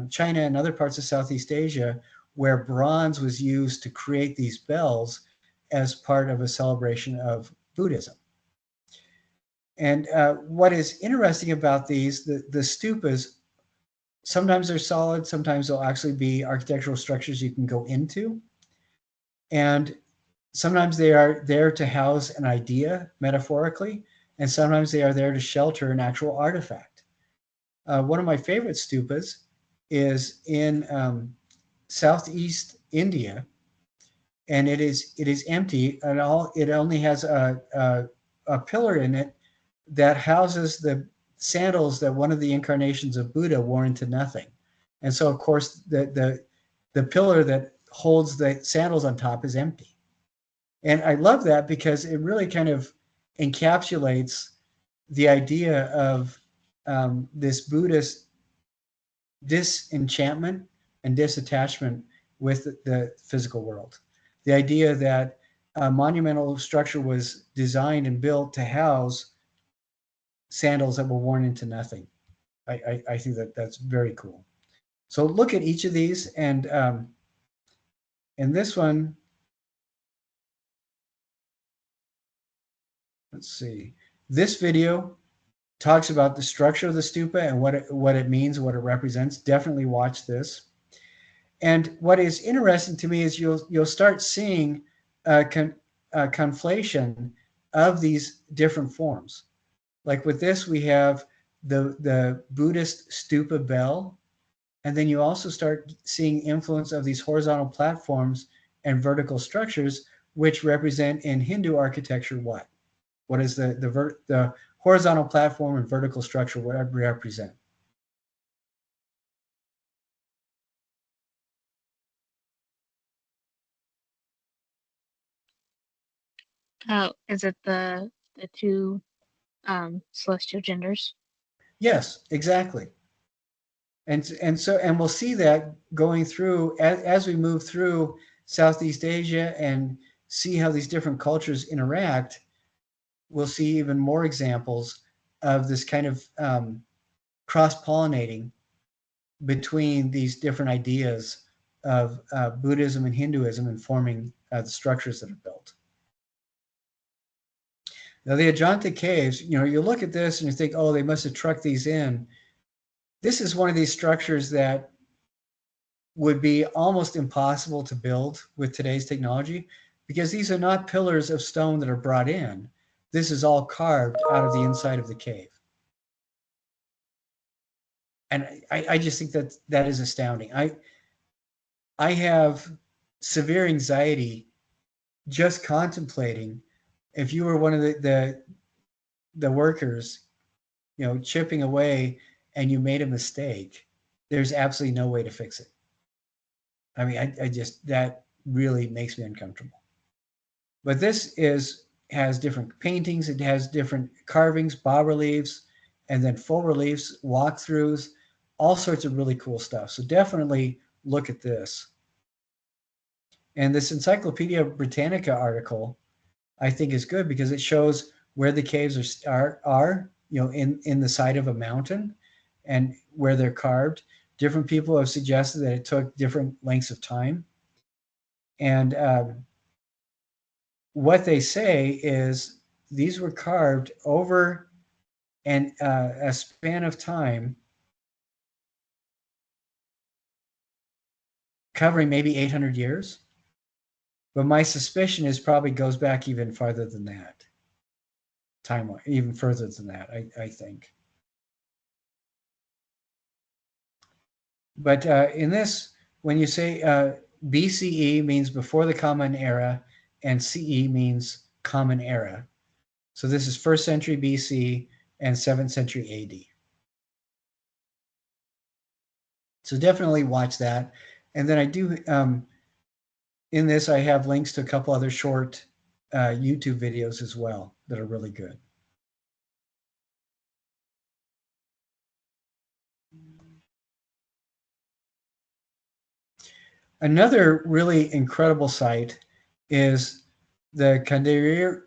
China and other parts of Southeast Asia, where bronze was used to create these bells as part of a celebration of Buddhism. And what is interesting about these, the stupas, sometimes they're solid, sometimes they'll actually be architectural structures you can go into. And sometimes they are there to house an idea, metaphorically, and sometimes they are there to shelter an actual artifact. One of my favorite stupas is in Southeast India, and it is empty, and it only has a pillar in it that houses the sandals that one of the incarnations of Buddha wore into nothing. And so, of course, the pillar that holds the sandals on top is empty. And I love that because it really kind of encapsulates the idea of this Buddhist disenchantment and disattachment with the physical world. The idea that a monumental structure was designed and built to house sandals that were worn into nothing. I think that's very cool. So look at each of these, and this one, let's see. This video talks about the structure of the stupa and what it means, what it represents. Definitely watch this. And what is interesting to me is you'll start seeing a conflation of these different forms. Like with this, we have the Buddhist stupa bell, and then you also start seeing influence of these horizontal platforms and vertical structures, which represent in Hindu architecture what? What is the horizontal platform and vertical structure, what represent? Is it the two celestial genders? Yes, exactly. And we'll see that going through as we move through Southeast Asia and see how these different cultures interact. We'll see even more examples of this kind of cross-pollinating between these different ideas of Buddhism and Hinduism and forming the structures that are built. Now, the Ajanta caves, you look at this and you think, oh, they must have trucked these in. This is one of these structures that would be almost impossible to build with today's technology, because these are not pillars of stone that are brought in. This is all carved out of the inside of the cave. And I just think that is astounding. I have severe anxiety just contemplating if you were one of the workers, chipping away, and you made a mistake, there's absolutely no way to fix it. I mean, I just, that really makes me uncomfortable. But this has different paintings, it has different carvings, bas reliefs, and then full reliefs, walkthroughs, all sorts of really cool stuff. So definitely look at this. And this Encyclopedia Britannica article, I think, is good because it shows where the caves are in the side of a mountain and where they're carved. Different people have suggested that it took different lengths of time. And what they say is these were carved over a span of time covering maybe 800 years. But my suspicion is probably goes back even farther than that. Timeline, even further than that, I think. But in this, when you say BCE means before the Common Era, and CE means Common Era. So this is 1st century BC and 7th century AD. So definitely watch that. And then I do, in this, I have links to a couple other short YouTube videos as well that are really good. Another really incredible site is the Kandarira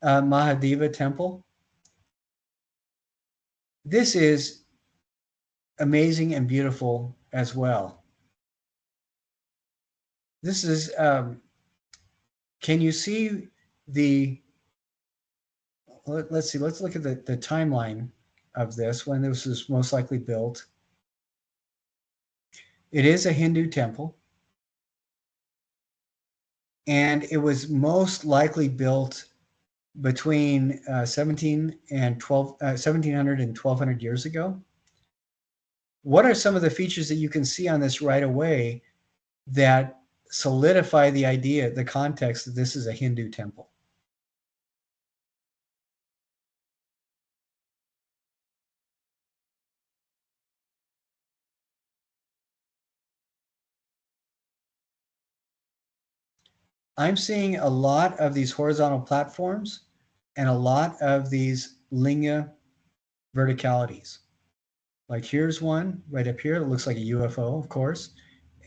Mahadeva Temple. This is amazing and beautiful as well. This is, can you see let's see, let's look at the timeline of this, when this was most likely built. It is a Hindu temple, and it was most likely built between 1700 and 1200 years ago. What are some of the features that you can see on this right away that solidify the idea, the context that this is a Hindu temple? I'm seeing a lot of these horizontal platforms and a lot of these linga verticalities. Like here's one right up here. It looks like a UFO, of course.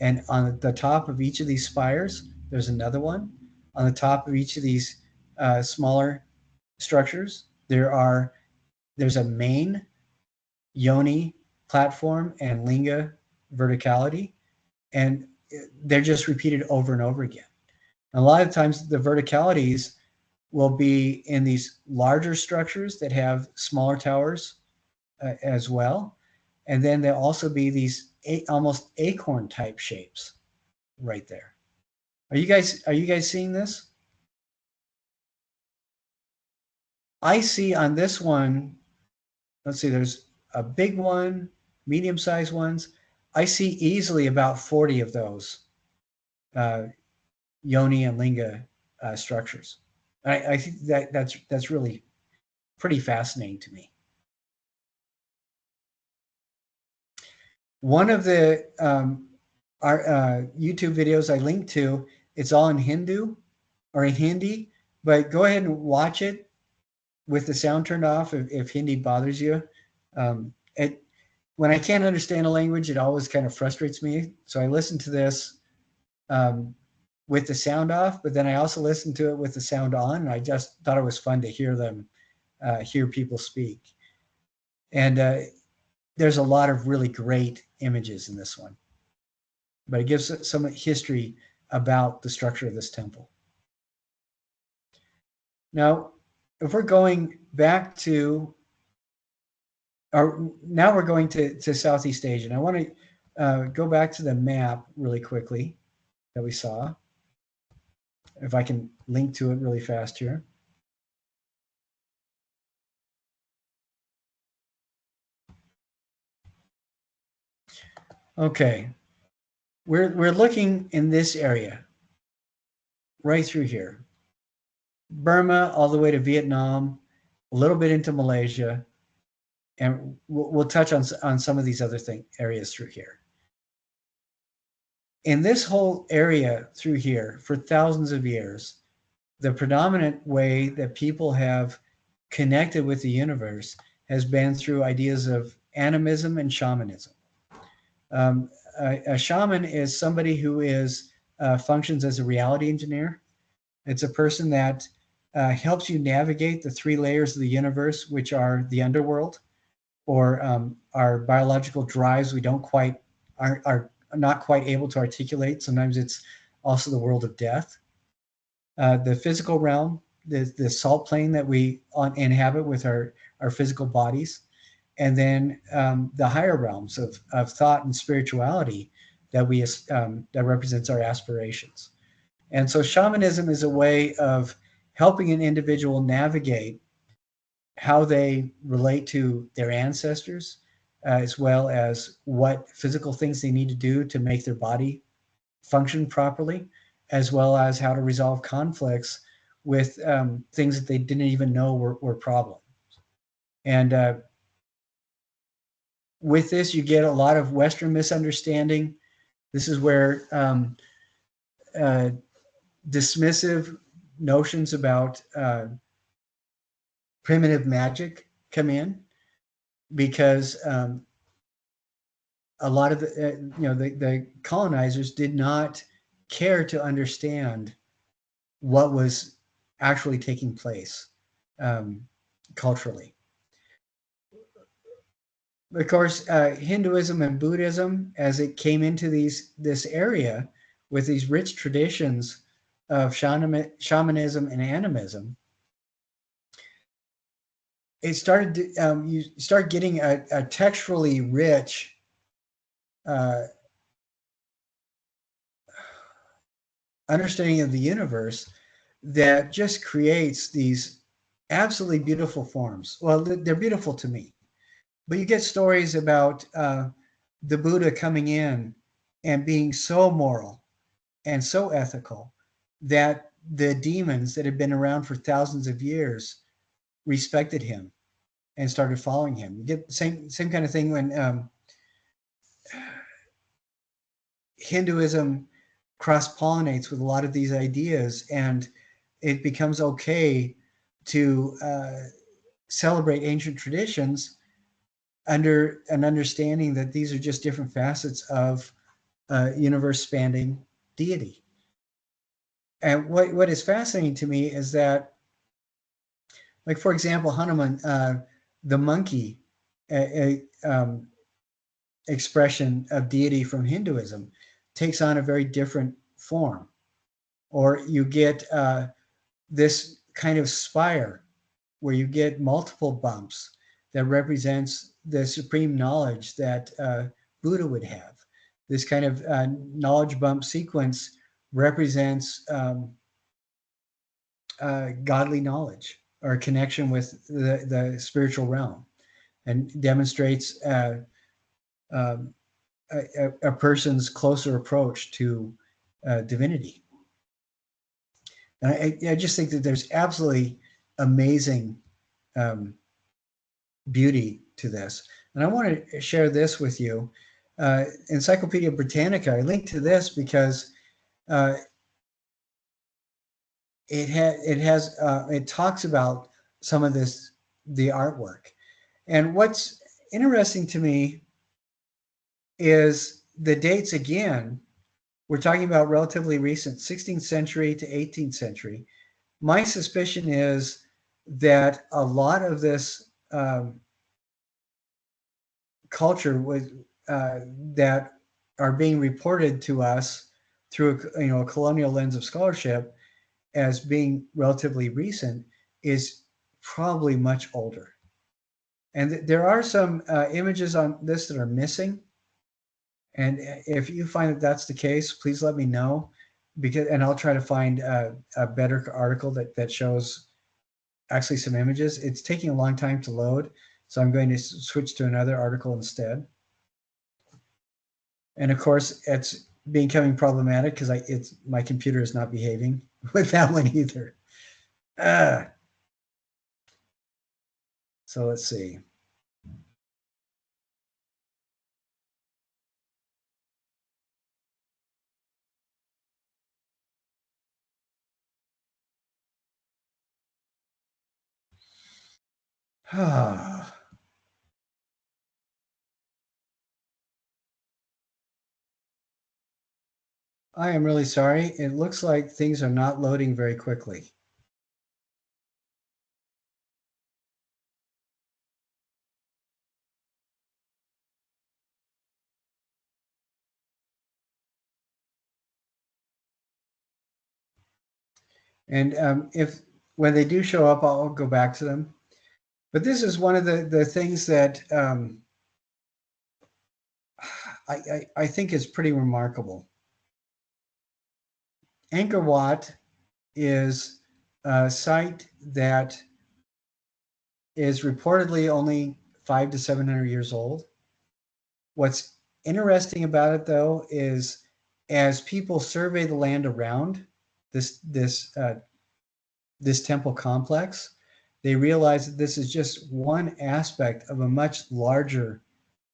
And on the top of each of these spires, there's another one. On the top of each of these smaller structures, there's a main yoni platform and linga verticality, and they're just repeated over and over again. A lot of times the verticalities will be in these larger structures that have smaller towers as well. And then there'll also be these almost acorn type shapes right there. Are you guys seeing this? I see on this one, let's see, there's a big one, medium-sized ones. I see easily about 40 of those yoni and linga structures. I think that's really pretty fascinating to me. One of the YouTube videos I linked to, it's all in Hindu or in Hindi, but go ahead and watch it with the sound turned off if Hindi bothers you. When I can't understand a language, it always kind of frustrates me. So I listen to this with the sound off, but then I also listen to it with the sound on. And I just thought it was fun to hear people speak. And there's a lot of really great images in this one, but it gives some history about the structure of this temple. Now, if we're going back to, now we're going to Southeast Asia, and I want to go back to the map really quickly that we saw. If I can link to it really fast here. Okay, we're looking in this area, right through here. Burma all the way to Vietnam, a little bit into Malaysia, and we'll touch on some of these other areas through here. In this whole area through here, for thousands of years, the predominant way that people have connected with the universe has been through ideas of animism and shamanism. A shaman is somebody who is functions as a reality engineer. It's a person that helps you navigate the 3 layers of the universe, which are the underworld, or our biological drives we don't quite are not quite able to articulate. Sometimes it's also the world of death. The physical realm, the salt plane that we inhabit with our physical bodies, and then the higher realms of thought and spirituality that that represents our aspirations. And so shamanism is a way of helping an individual navigate how they relate to their ancestors, as well as what physical things they need to do to make their body function properly, as well as how to resolve conflicts with things that they didn't even know were problems. And with this, you get a lot of Western misunderstanding. This is where dismissive notions about primitive magic come in, because a lot of the colonizers did not care to understand what was actually taking place culturally. Of course, Hinduism and Buddhism, as it came into this area with these rich traditions of shamanism and animism, it started to, you start getting a texturally rich understanding of the universe that just creates these absolutely beautiful forms. Well, they're beautiful to me, but you get stories about the Buddha coming in and being so moral and so ethical that the demons that had been around for thousands of years respected him and started following him. You get the same kind of thing when Hinduism cross-pollinates with a lot of these ideas, and it becomes okay to celebrate ancient traditions under an understanding that these are just different facets of universe-spanning deity. And what is fascinating to me is that, like, for example, Hanuman, the monkey expression of deity from Hinduism, takes on a very different form. Or you get this kind of spire where you get multiple bumps that represents the supreme knowledge that Buddha would have. This kind of knowledge bump sequence represents godly knowledge or connection with the spiritual realm, and demonstrates a person's closer approach to divinity. And I just think that there's absolutely amazing beauty to this. And I want to share this with you. Encyclopedia Britannica, I linked to this because it talks about some of the artwork. And what's interesting to me is the dates again. We're talking about relatively recent, 16th century to 18th century. My suspicion is that a lot of this culture that are being reported to us through a colonial lens of scholarship as being relatively recent is probably much older. And there are some images on this that are missing. And if you find that that's the case, please let me know, and I'll try to find a better article that shows actually some images. It's taking a long time to load, so I'm going to switch to another article instead. And of course, it's becoming problematic because my computer is not behaving with that one either. So let's see. I am really sorry. It looks like things are not loading very quickly. And if when they do show up, I'll go back to them. But this is one of the things that I think is pretty remarkable. Angkor Wat is a site that is reportedly only 500 to 700 years old. What's interesting about it, though, is as people survey the land around this temple complex, they realize that this is just one aspect of a much larger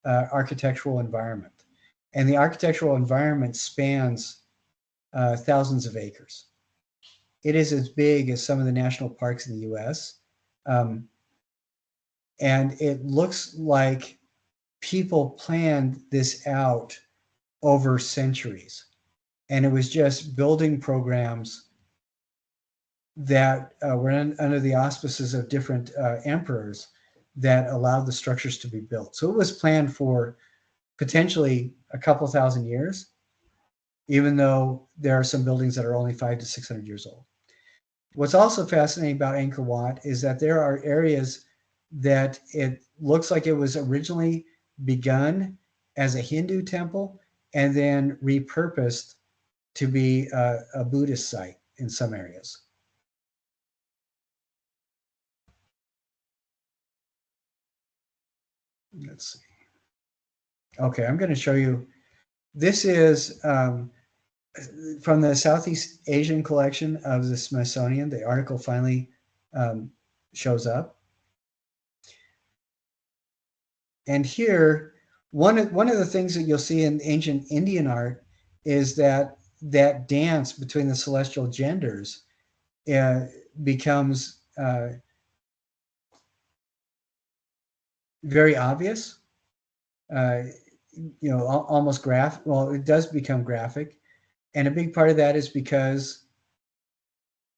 architectural environment, and the architectural environment spans thousands of acres. It is as big as some of the national parks in the U.S. And it looks like people planned this out over centuries. And it was just building programs that were under the auspices of different emperors that allowed the structures to be built. So it was planned for potentially a couple thousand years, even though there are some buildings that are only 500 to 600 years old. What's also fascinating about Angkor Wat is that there are areas that it looks like it was originally begun as a Hindu temple and then repurposed to be a Buddhist site in some areas. Let's see. Okay, I'm going to show you. This is from the Southeast Asian collection of the Smithsonian. The article finally shows up. And here, one of the things that you'll see in ancient Indian art is that dance between the celestial genders becomes very obvious. Almost graphic. Well, it does become graphic, and a big part of that is because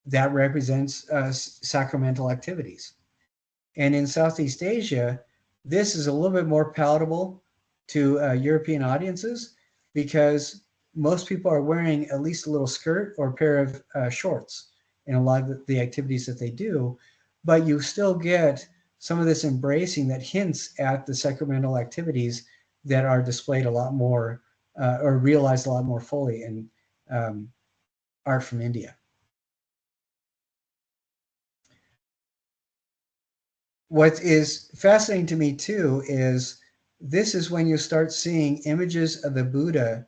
that represents sacramental activities. And in Southeast Asia, this is a little bit more palatable to European audiences because most people are wearing at least a little skirt or a pair of shorts in a lot of the activities that they do, but you still get some of this embracing that hints at the sacramental activities that are displayed a lot more or realized a lot more fully in art from India. What is fascinating to me too is this is when you start seeing images of the Buddha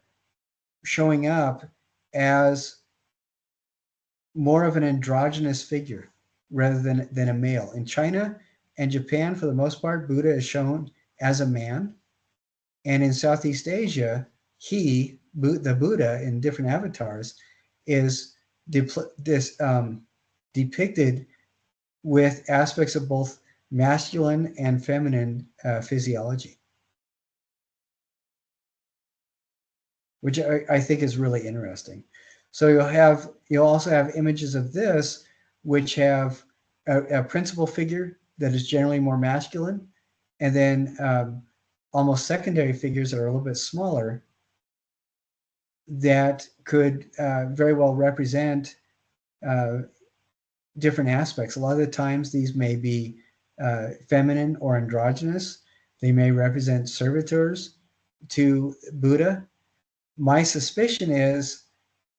showing up as more of an androgynous figure rather than a male. In China and Japan, for the most part, Buddha is shown as a man. And in Southeast Asia, the Buddha in different avatars is depicted with aspects of both masculine and feminine physiology, which I think is really interesting. So you'll also have images of this, which have a principal figure that is generally more masculine, and then almost secondary figures that are a little bit smaller that could very well represent different aspects. A lot of the times these may be feminine or androgynous. They may represent servitors to Buddha. My suspicion is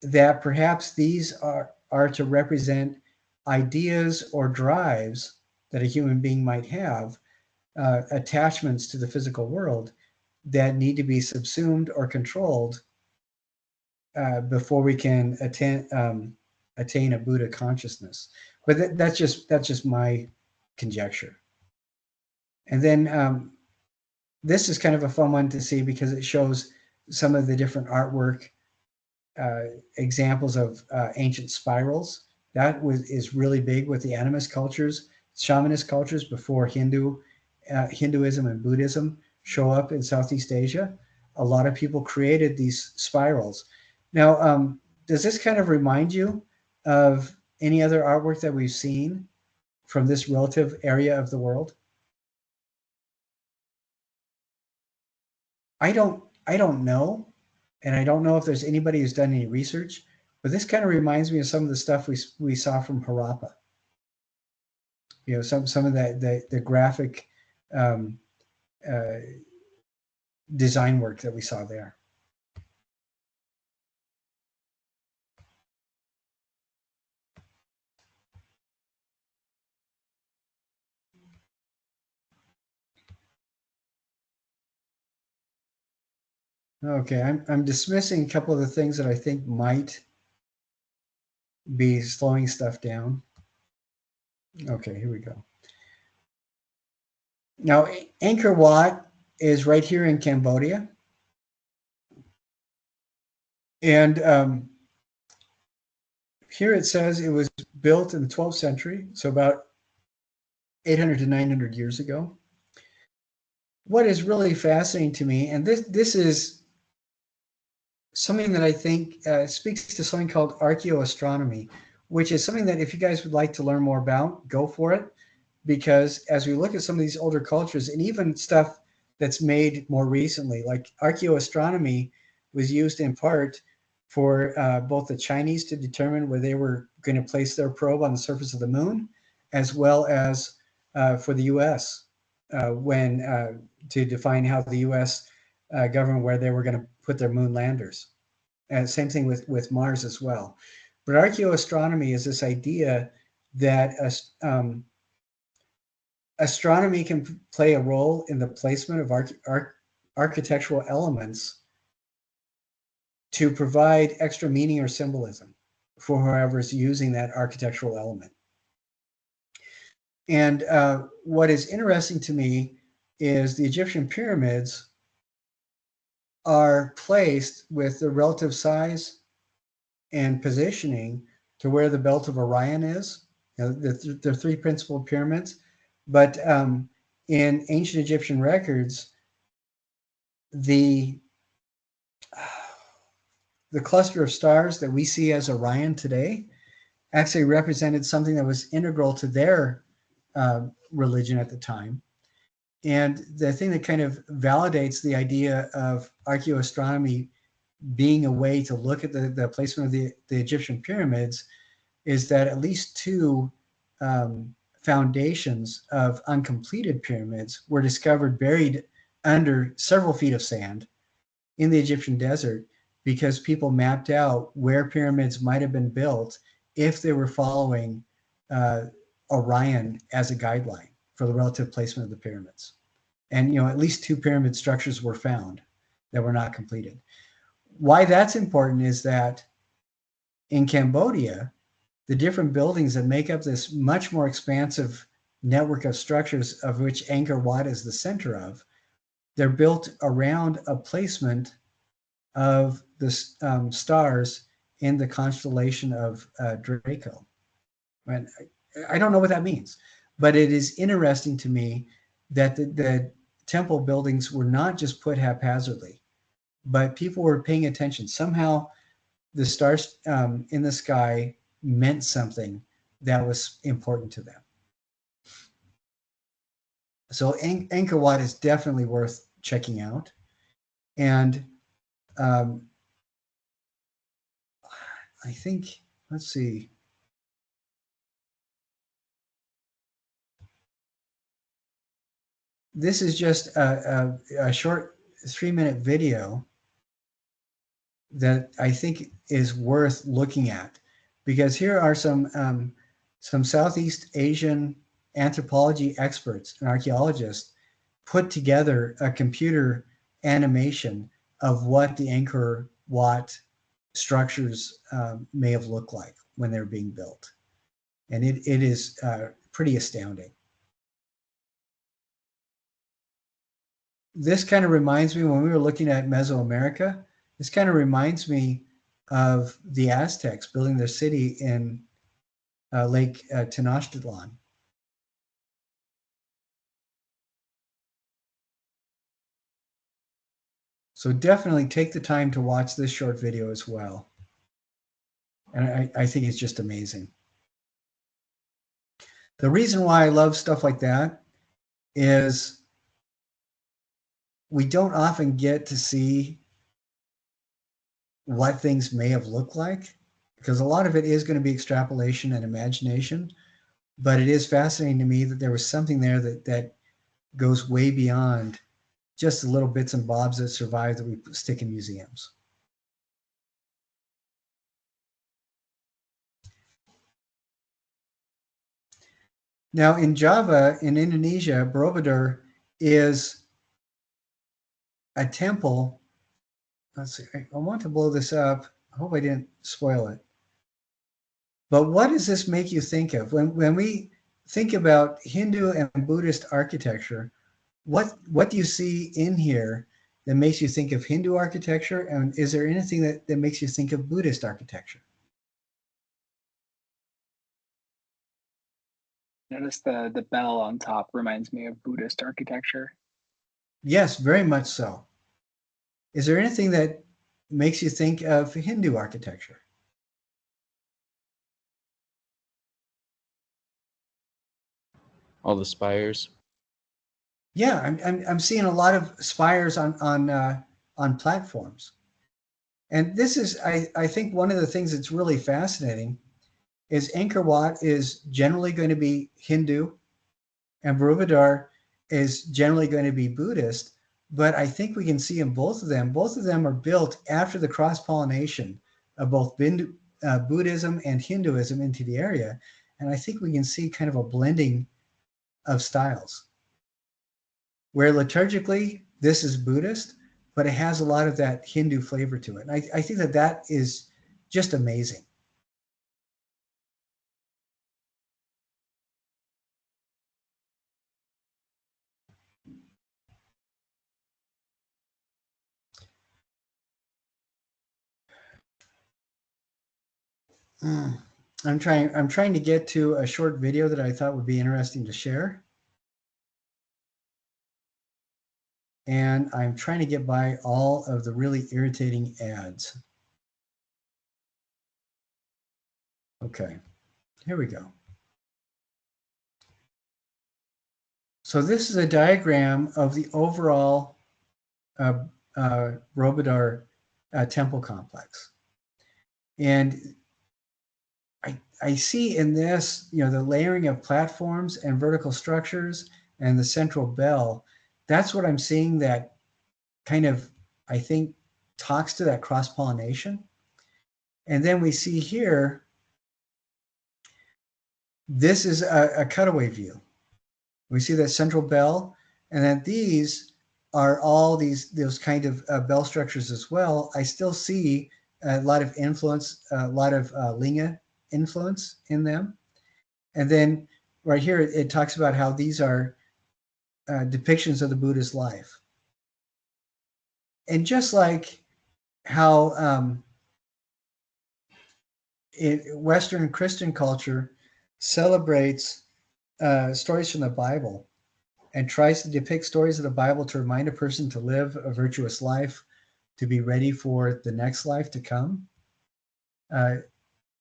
that perhaps these are to represent ideas or drives that a human being might have, attachments to the physical world that need to be subsumed or controlled before we can attain a Buddha consciousness. But that's just my conjecture. And then this is kind of a fun one to see because it shows some of the different artwork examples of ancient spirals. That is really big with the animist cultures, shamanist cultures before Hinduism and Buddhism show up in Southeast Asia. A lot of people created these spirals. Now, does this kind of remind you of any other artwork that we've seen from this relative area of the world? I don't know, and I don't know if there's anybody who's done any research, but this kind of reminds me of some of the stuff we saw from Harappa. You know, some of the graphic um, uh, design work that we saw there. Okay, I'm dismissing a couple of the things that I think might be slowing stuff down. Okay, here we go. Now, Angkor Wat is right here in Cambodia. And here it says it was built in the 12th century, so about 800 to 900 years ago. What is really fascinating to me, and this is something that I think speaks to something called archaeoastronomy, which is something that if you guys would like to learn more about, go for it. Because as we look at some of these older cultures and even stuff that's made more recently, like archaeoastronomy was used in part for both the Chinese to determine where they were going to place their probe on the surface of the moon, as well as for the US when to define how the US government where they were going to put their moon landers. And same thing with Mars as well. But archaeoastronomy is this idea that astronomy can play a role in the placement of architectural elements to provide extra meaning or symbolism for whoever's using that architectural element. And what is interesting to me is the Egyptian pyramids are placed with the relative size and positioning to where the belt of Orion is. You know, the three principal pyramids. But in ancient Egyptian records, the cluster of stars that we see as Orion today actually represented something that was integral to their religion at the time. And the thing that kind of validates the idea of archaeoastronomy being a way to look at the placement of the Egyptian pyramids is that at least two foundations of uncompleted pyramids were discovered buried under several feet of sand in the Egyptian desert because people mapped out where pyramids might have been built if they were following Orion as a guideline for the relative placement of the pyramids. And you know, at least two pyramid structures were found that were not completed. Why that's important is that in Cambodia, the different buildings that make up this much more expansive network of structures, of which Angkor Wat is the center of, they're built around a placement of the stars in the constellation of Draco. And I don't know what that means, but it is interesting to me that the temple buildings were not just put haphazardly, but people were paying attention. Somehow the stars in the sky meant something that was important to them. So Angkor Wat is definitely worth checking out. And I think, let's see. This is just a short 3-minute video that I think is worth looking at, because here are some Southeast Asian anthropology experts and archaeologists put together a computer animation of what the Angkor Wat structures may have looked like when they were being built. And it is pretty astounding. This kind of reminds me, when we were looking at Mesoamerica, this kind of reminds me of the Aztecs building their city in Lake Tenochtitlan. So definitely take the time to watch this short video as well. And I think it's just amazing. The reason why I love stuff like that is we don't often get to see what things may have looked like, because a lot of it is going to be extrapolation and imagination. But it is fascinating to me that there was something there that goes way beyond just the little bits and bobs that survive that we stick in museums. Now in Java, in Indonesia, Borobudur is a temple. Let's see, I want to blow this up. I hope I didn't spoil it. But what does this make you think of? When we think about Hindu and Buddhist architecture, what do you see in here that makes you think of Hindu architecture? And is there anything that makes you think of Buddhist architecture? Notice the bell on top reminds me of Buddhist architecture. Yes, very much so. Is there anything that makes you think of Hindu architecture? All the spires. Yeah, I'm seeing a lot of spires on platforms. And this is, I think, one of the things that's really fascinating is Angkor Wat is generally going to be Hindu, and Borobudur is generally going to be Buddhist. But I think we can see in both of them are built after the cross-pollination of both Buddhism and Hinduism into the area. And I think we can see kind of a blending of styles, where liturgically this is Buddhist, but it has a lot of that Hindu flavor to it. And I think that is just amazing. I'm trying to get to a short video that I thought would be interesting to share. And I'm trying to get by all of the really irritating ads. Okay, here we go. So this is a diagram of the overall Borobudur temple complex. And I see in this, the layering of platforms and vertical structures and the central bell. That's what I'm seeing that kind of, I think, talks to that cross-pollination. And then we see here, this is a cutaway view. We see that central bell, and then these are all those kind of bell structures as well. I still see a lot of influence, a lot of Linga influence in them. And then right here, it talks about how these are depictions of the Buddha's life. And just like how Western Christian culture celebrates stories from the Bible and tries to depict stories of the Bible to remind a person to live a virtuous life, to be ready for the next life to come.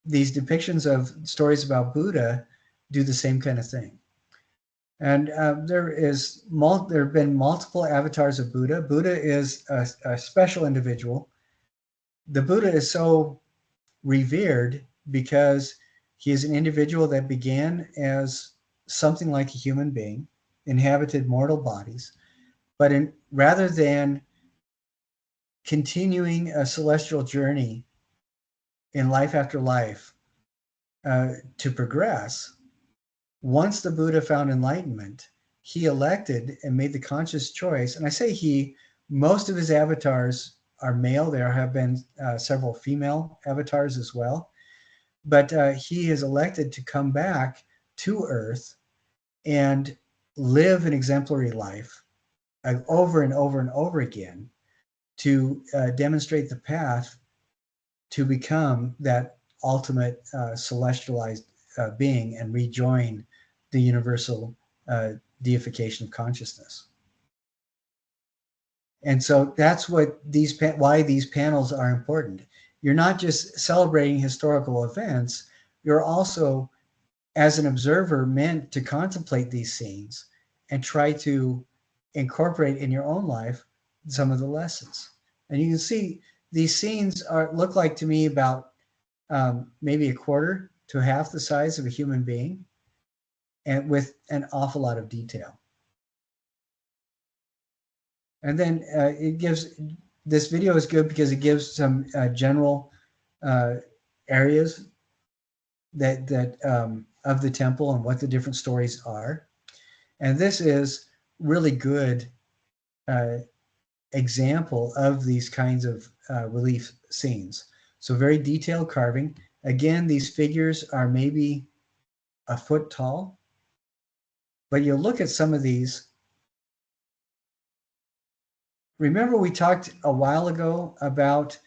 These depictions of stories about Buddha do the same kind of thing. And there have been multiple avatars of Buddha. Buddha is a special individual. The Buddha is so revered because he is an individual that began as something like a human being, inhabited mortal bodies, but rather than continuing a celestial journey in life after life to progress, once the Buddha found enlightenment, he elected and made the conscious choice. And I say most of his avatars are male. There have been several female avatars as well. But he has elected to come back to Earth and live an exemplary life over and over and over again to demonstrate the path to become that ultimate celestialized being and rejoin the universal deification of consciousness. And so that's what why these panels are important. You're not just celebrating historical events, you're also, as an observer, meant to contemplate these scenes and try to incorporate in your own life some of the lessons. And you can see these scenes look like to me about maybe a quarter to half the size of a human being, and with an awful lot of detail. And then this video is good because it gives some general areas that of the temple and what the different stories are. And this is really good example of these kinds of relief scenes. So very detailed carving. Again, these figures are maybe a foot tall, but you'll look at some of these. Remember, we talked a while ago about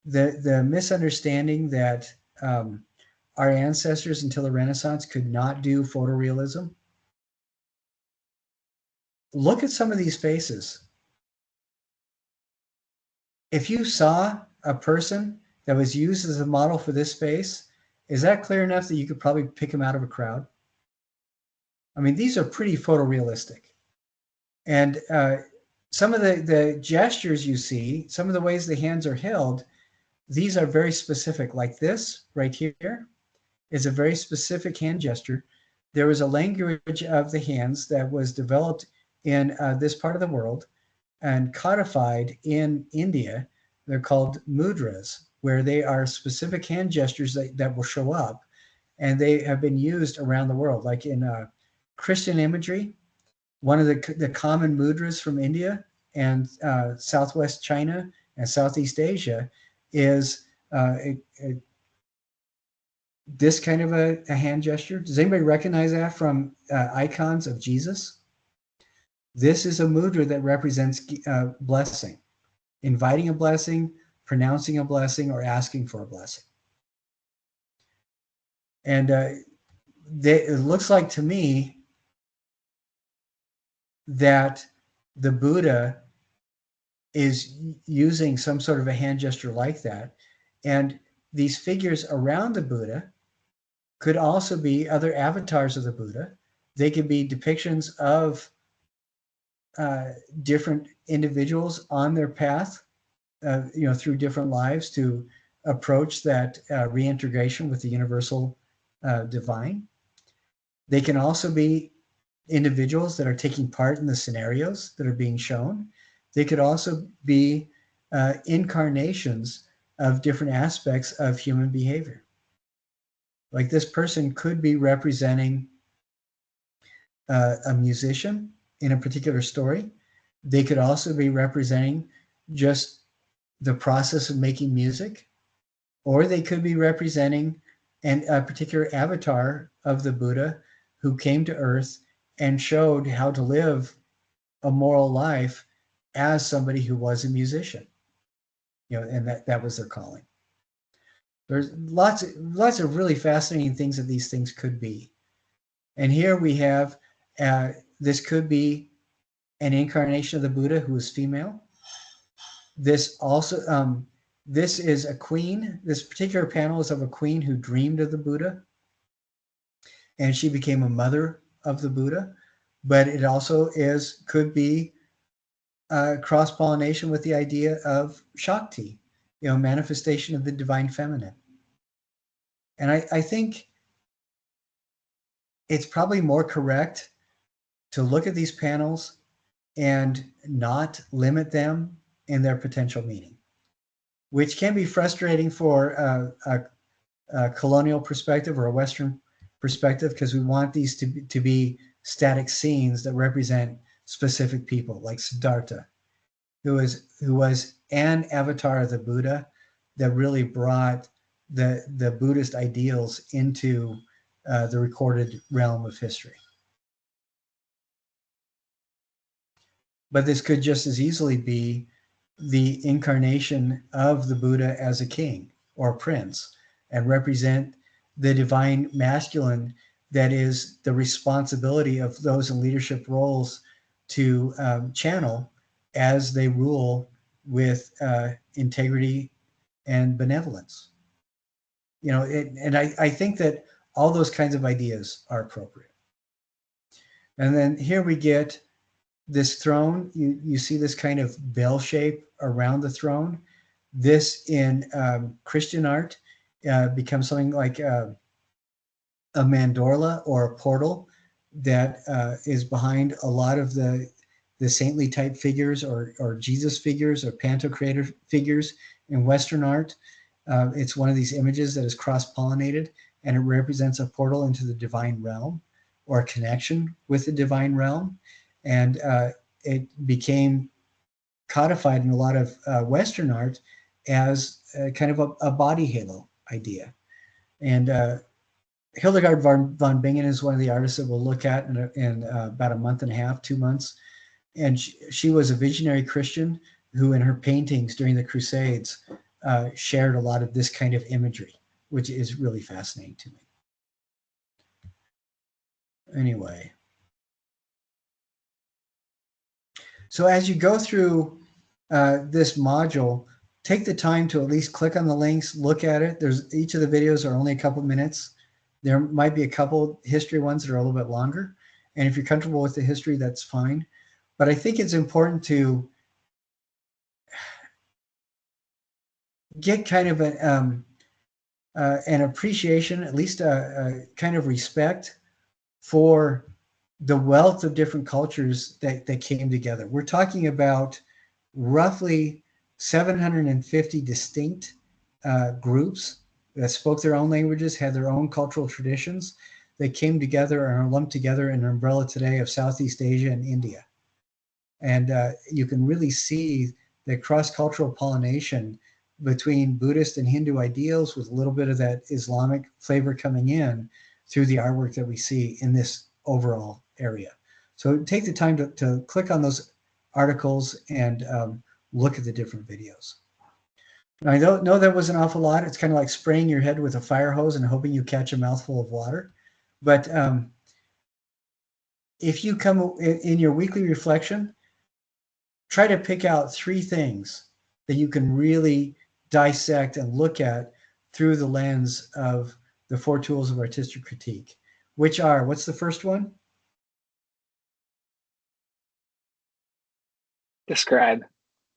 the misunderstanding that our ancestors until the Renaissance could not do photorealism. Look at some of these faces. If you saw a person that was used as a model for this face, is that clear enough that you could probably pick him out of a crowd? I mean, these are pretty photorealistic. And some of the gestures you see, some of the ways the hands are held, these are very specific. Like this right here is a very specific hand gesture. There was a language of the hands that was developed in this part of the world and codified in India. They're called mudras, where they are specific hand gestures that will show up, and they have been used around the world. Like in Christian imagery, one of the common mudras from India and Southwest China and Southeast Asia is this kind of a hand gesture. Does anybody recognize that from icons of Jesus? This is a mudra that represents blessing, inviting a blessing, pronouncing a blessing, or asking for a blessing. And it looks like to me that the Buddha is using some sort of a hand gesture like that. And these figures around the Buddha could also be other avatars of the Buddha. They could be depictions of different individuals on their path, through different lives to approach that reintegration with the universal divine. They can also be individuals that are taking part in the scenarios that are being shown. They could also be incarnations of different aspects of human behavior. Like this person could be representing a musician in a particular story. They could also be representing just the process of making music, or they could be representing a particular avatar of the Buddha who came to earth and showed how to live a moral life as somebody who was a musician, and that was their calling. There's lots of really fascinating things that these things could be. And here we have, this could be an incarnation of the Buddha who is female. This also, this is a queen. This particular panel is of a queen who dreamed of the Buddha, and she became a mother of the Buddha. But it also could be cross-pollination with the idea of Shakti, manifestation of the divine feminine. And I think it's probably more correct to look at these panels and not limit them in their potential meaning, which can be frustrating for a colonial perspective or a Western perspective, because we want these to be static scenes that represent specific people, like Siddhartha, who was an avatar of the Buddha that really brought the Buddhist ideals into the recorded realm of history. But this could just as easily be the incarnation of the Buddha as a king or prince and represent the divine masculine that is the responsibility of those in leadership roles to channel as they rule with integrity and benevolence. You know, and I think that all those kinds of ideas are appropriate. And then here we get this throne. You see this kind of bell shape around the throne. This in Christian art becomes something like a mandorla or a portal that is behind a lot of the saintly type figures or Jesus figures or Pantocrator figures in Western art. It's one of these images that is cross-pollinated, and it represents a portal into the divine realm or a connection with the divine realm. And it became codified in a lot of Western art as kind of a body halo idea. And Hildegard von Bingen is one of the artists that we'll look at in about a month and a half, 2 months. And she was a visionary Christian who in her paintings during the Crusades shared a lot of this kind of imagery, which is really fascinating to me. Anyway. So as you go through this module, take the time to at least click on the links, look at it. Each of the videos are only a couple minutes. There might be a couple history ones that are a little bit longer. And if you're comfortable with the history, that's fine. But I think it's important to get kind of an appreciation, at least a kind of respect for the wealth of different cultures that came together. We're talking about roughly 750 distinct groups that spoke their own languages, had their own cultural traditions, that came together and are lumped together in an umbrella today of Southeast Asia and India. And you can really see the cross-cultural pollination between Buddhist and Hindu ideals with a little bit of that Islamic flavor coming in through the artwork that we see in this overall area. So take the time to click on those articles and look at the different videos. Now, I don't know that was an awful lot. It's kind of like spraying your head with a fire hose and hoping you catch a mouthful of water. But if you come in your weekly reflection, try to pick out 3 things that you can really dissect and look at through the lens of the 4 tools of artistic critique, which are, what's the first one? Describe.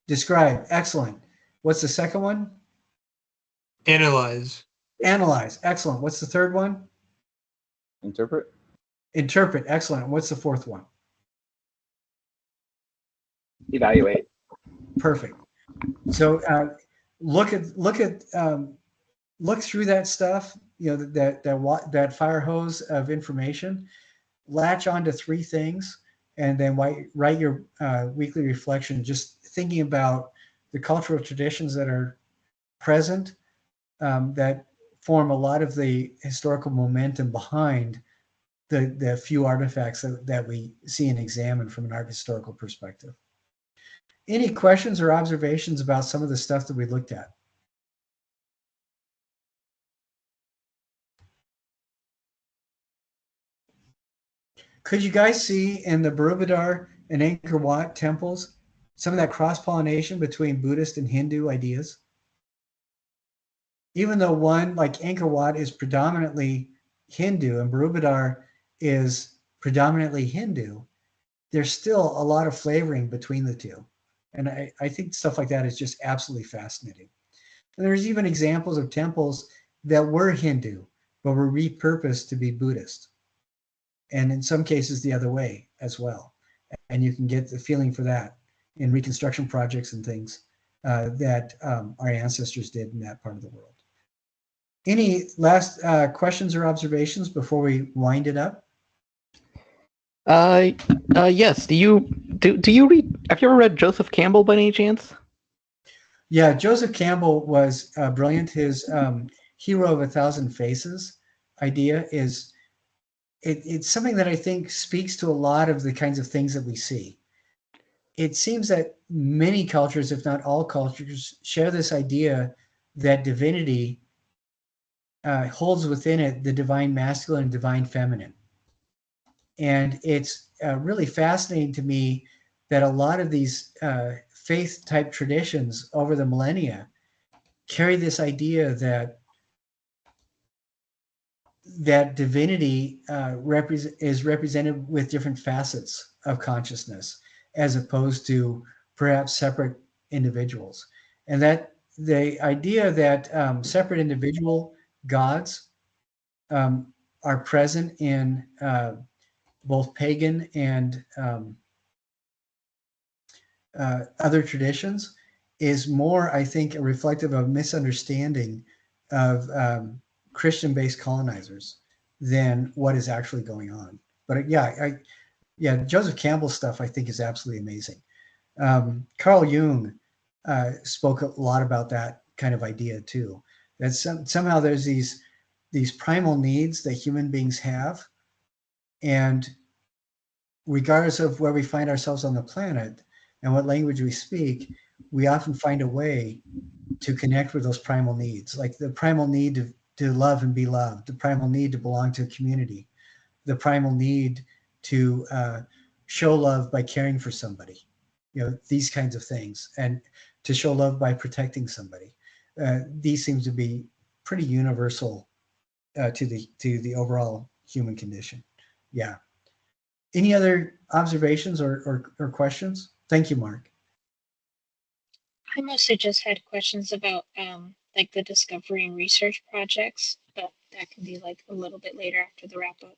Describe. Excellent. What's the second one? Analyze. Analyze. Excellent. What's the third one? Interpret. Interpret. Excellent. What's the fourth one? Evaluate. Perfect. So look through that stuff. You know, that fire hose of information. Latch on to 3 things, and then write your weekly reflection. Just thinking about the cultural traditions that are present, that form a lot of the historical momentum behind the few artifacts that we see and examine from an art historical perspective. Any questions or observations about some of the stuff that we looked at? Could you guys see in the Borobudur and Angkor Wat temples some of that cross-pollination between Buddhist and Hindu ideas? Even though one, like Angkor Wat, is predominantly Hindu and Borobudur is predominantly Hindu, there's still a lot of flavoring between the two. And I think stuff like that is just absolutely fascinating. And there's even examples of temples that were Hindu, but were repurposed to be Buddhist. And in some cases, the other way as well. And you can get the feeling for that in reconstruction projects and things that our ancestors did in that part of the world. Any last questions or observations before we wind it up? Yes. Do you read? Have you ever read Joseph Campbell by any chance? Yeah, Joseph Campbell was brilliant. His hero of 1,000 faces idea is it's something that I think speaks to a lot of the kinds of things that we see. It seems that many cultures, if not all cultures, share this idea that divinity holds within it the divine masculine and divine feminine. And it's really fascinating to me that a lot of these faith type traditions over the millennia carry this idea that divinity is represented with different facets of consciousness, as opposed to perhaps separate individuals. And that the idea that separate individual gods are present in both pagan and other traditions is more, I think, reflective of misunderstanding of Christian-based colonizers than what is actually going on. But yeah, Joseph Campbell's stuff I think is absolutely amazing. Carl Jung spoke a lot about that kind of idea too. That somehow there's these primal needs that human beings have, and regardless of where we find ourselves on the planet and what language we speak, we often find a way to connect with those primal needs, like the primal need to love and be loved, the primal need to belong to a community, the primal need to show love by caring for somebody, these kinds of things, and to show love by protecting somebody. These seem to be pretty universal to the overall human condition. Yeah. Any other observations or questions? Thank you, Mark. I mostly just had questions about like the discovery and research projects, but that can be like a little bit later after the wrap up.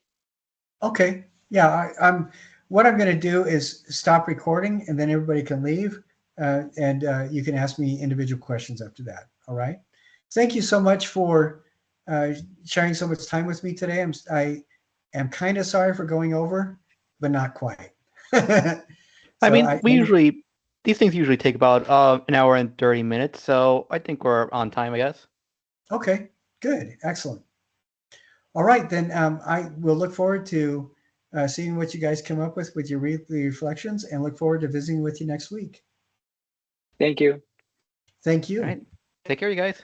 Okay. Yeah, what I'm going to do is stop recording, and then everybody can leave, and you can ask me individual questions after that. All right. Thank you so much for sharing so much time with me today. I am kind of sorry for going over, but not quite. I mean, these things usually take about an hour and 30 minutes, so I think we're on time, I guess. Okay, good, excellent. All right, then I will look forward to seeing what you guys come up with your weekly reflections, and look forward to visiting with you next week. Thank you. Thank you. All right. Take care, you guys.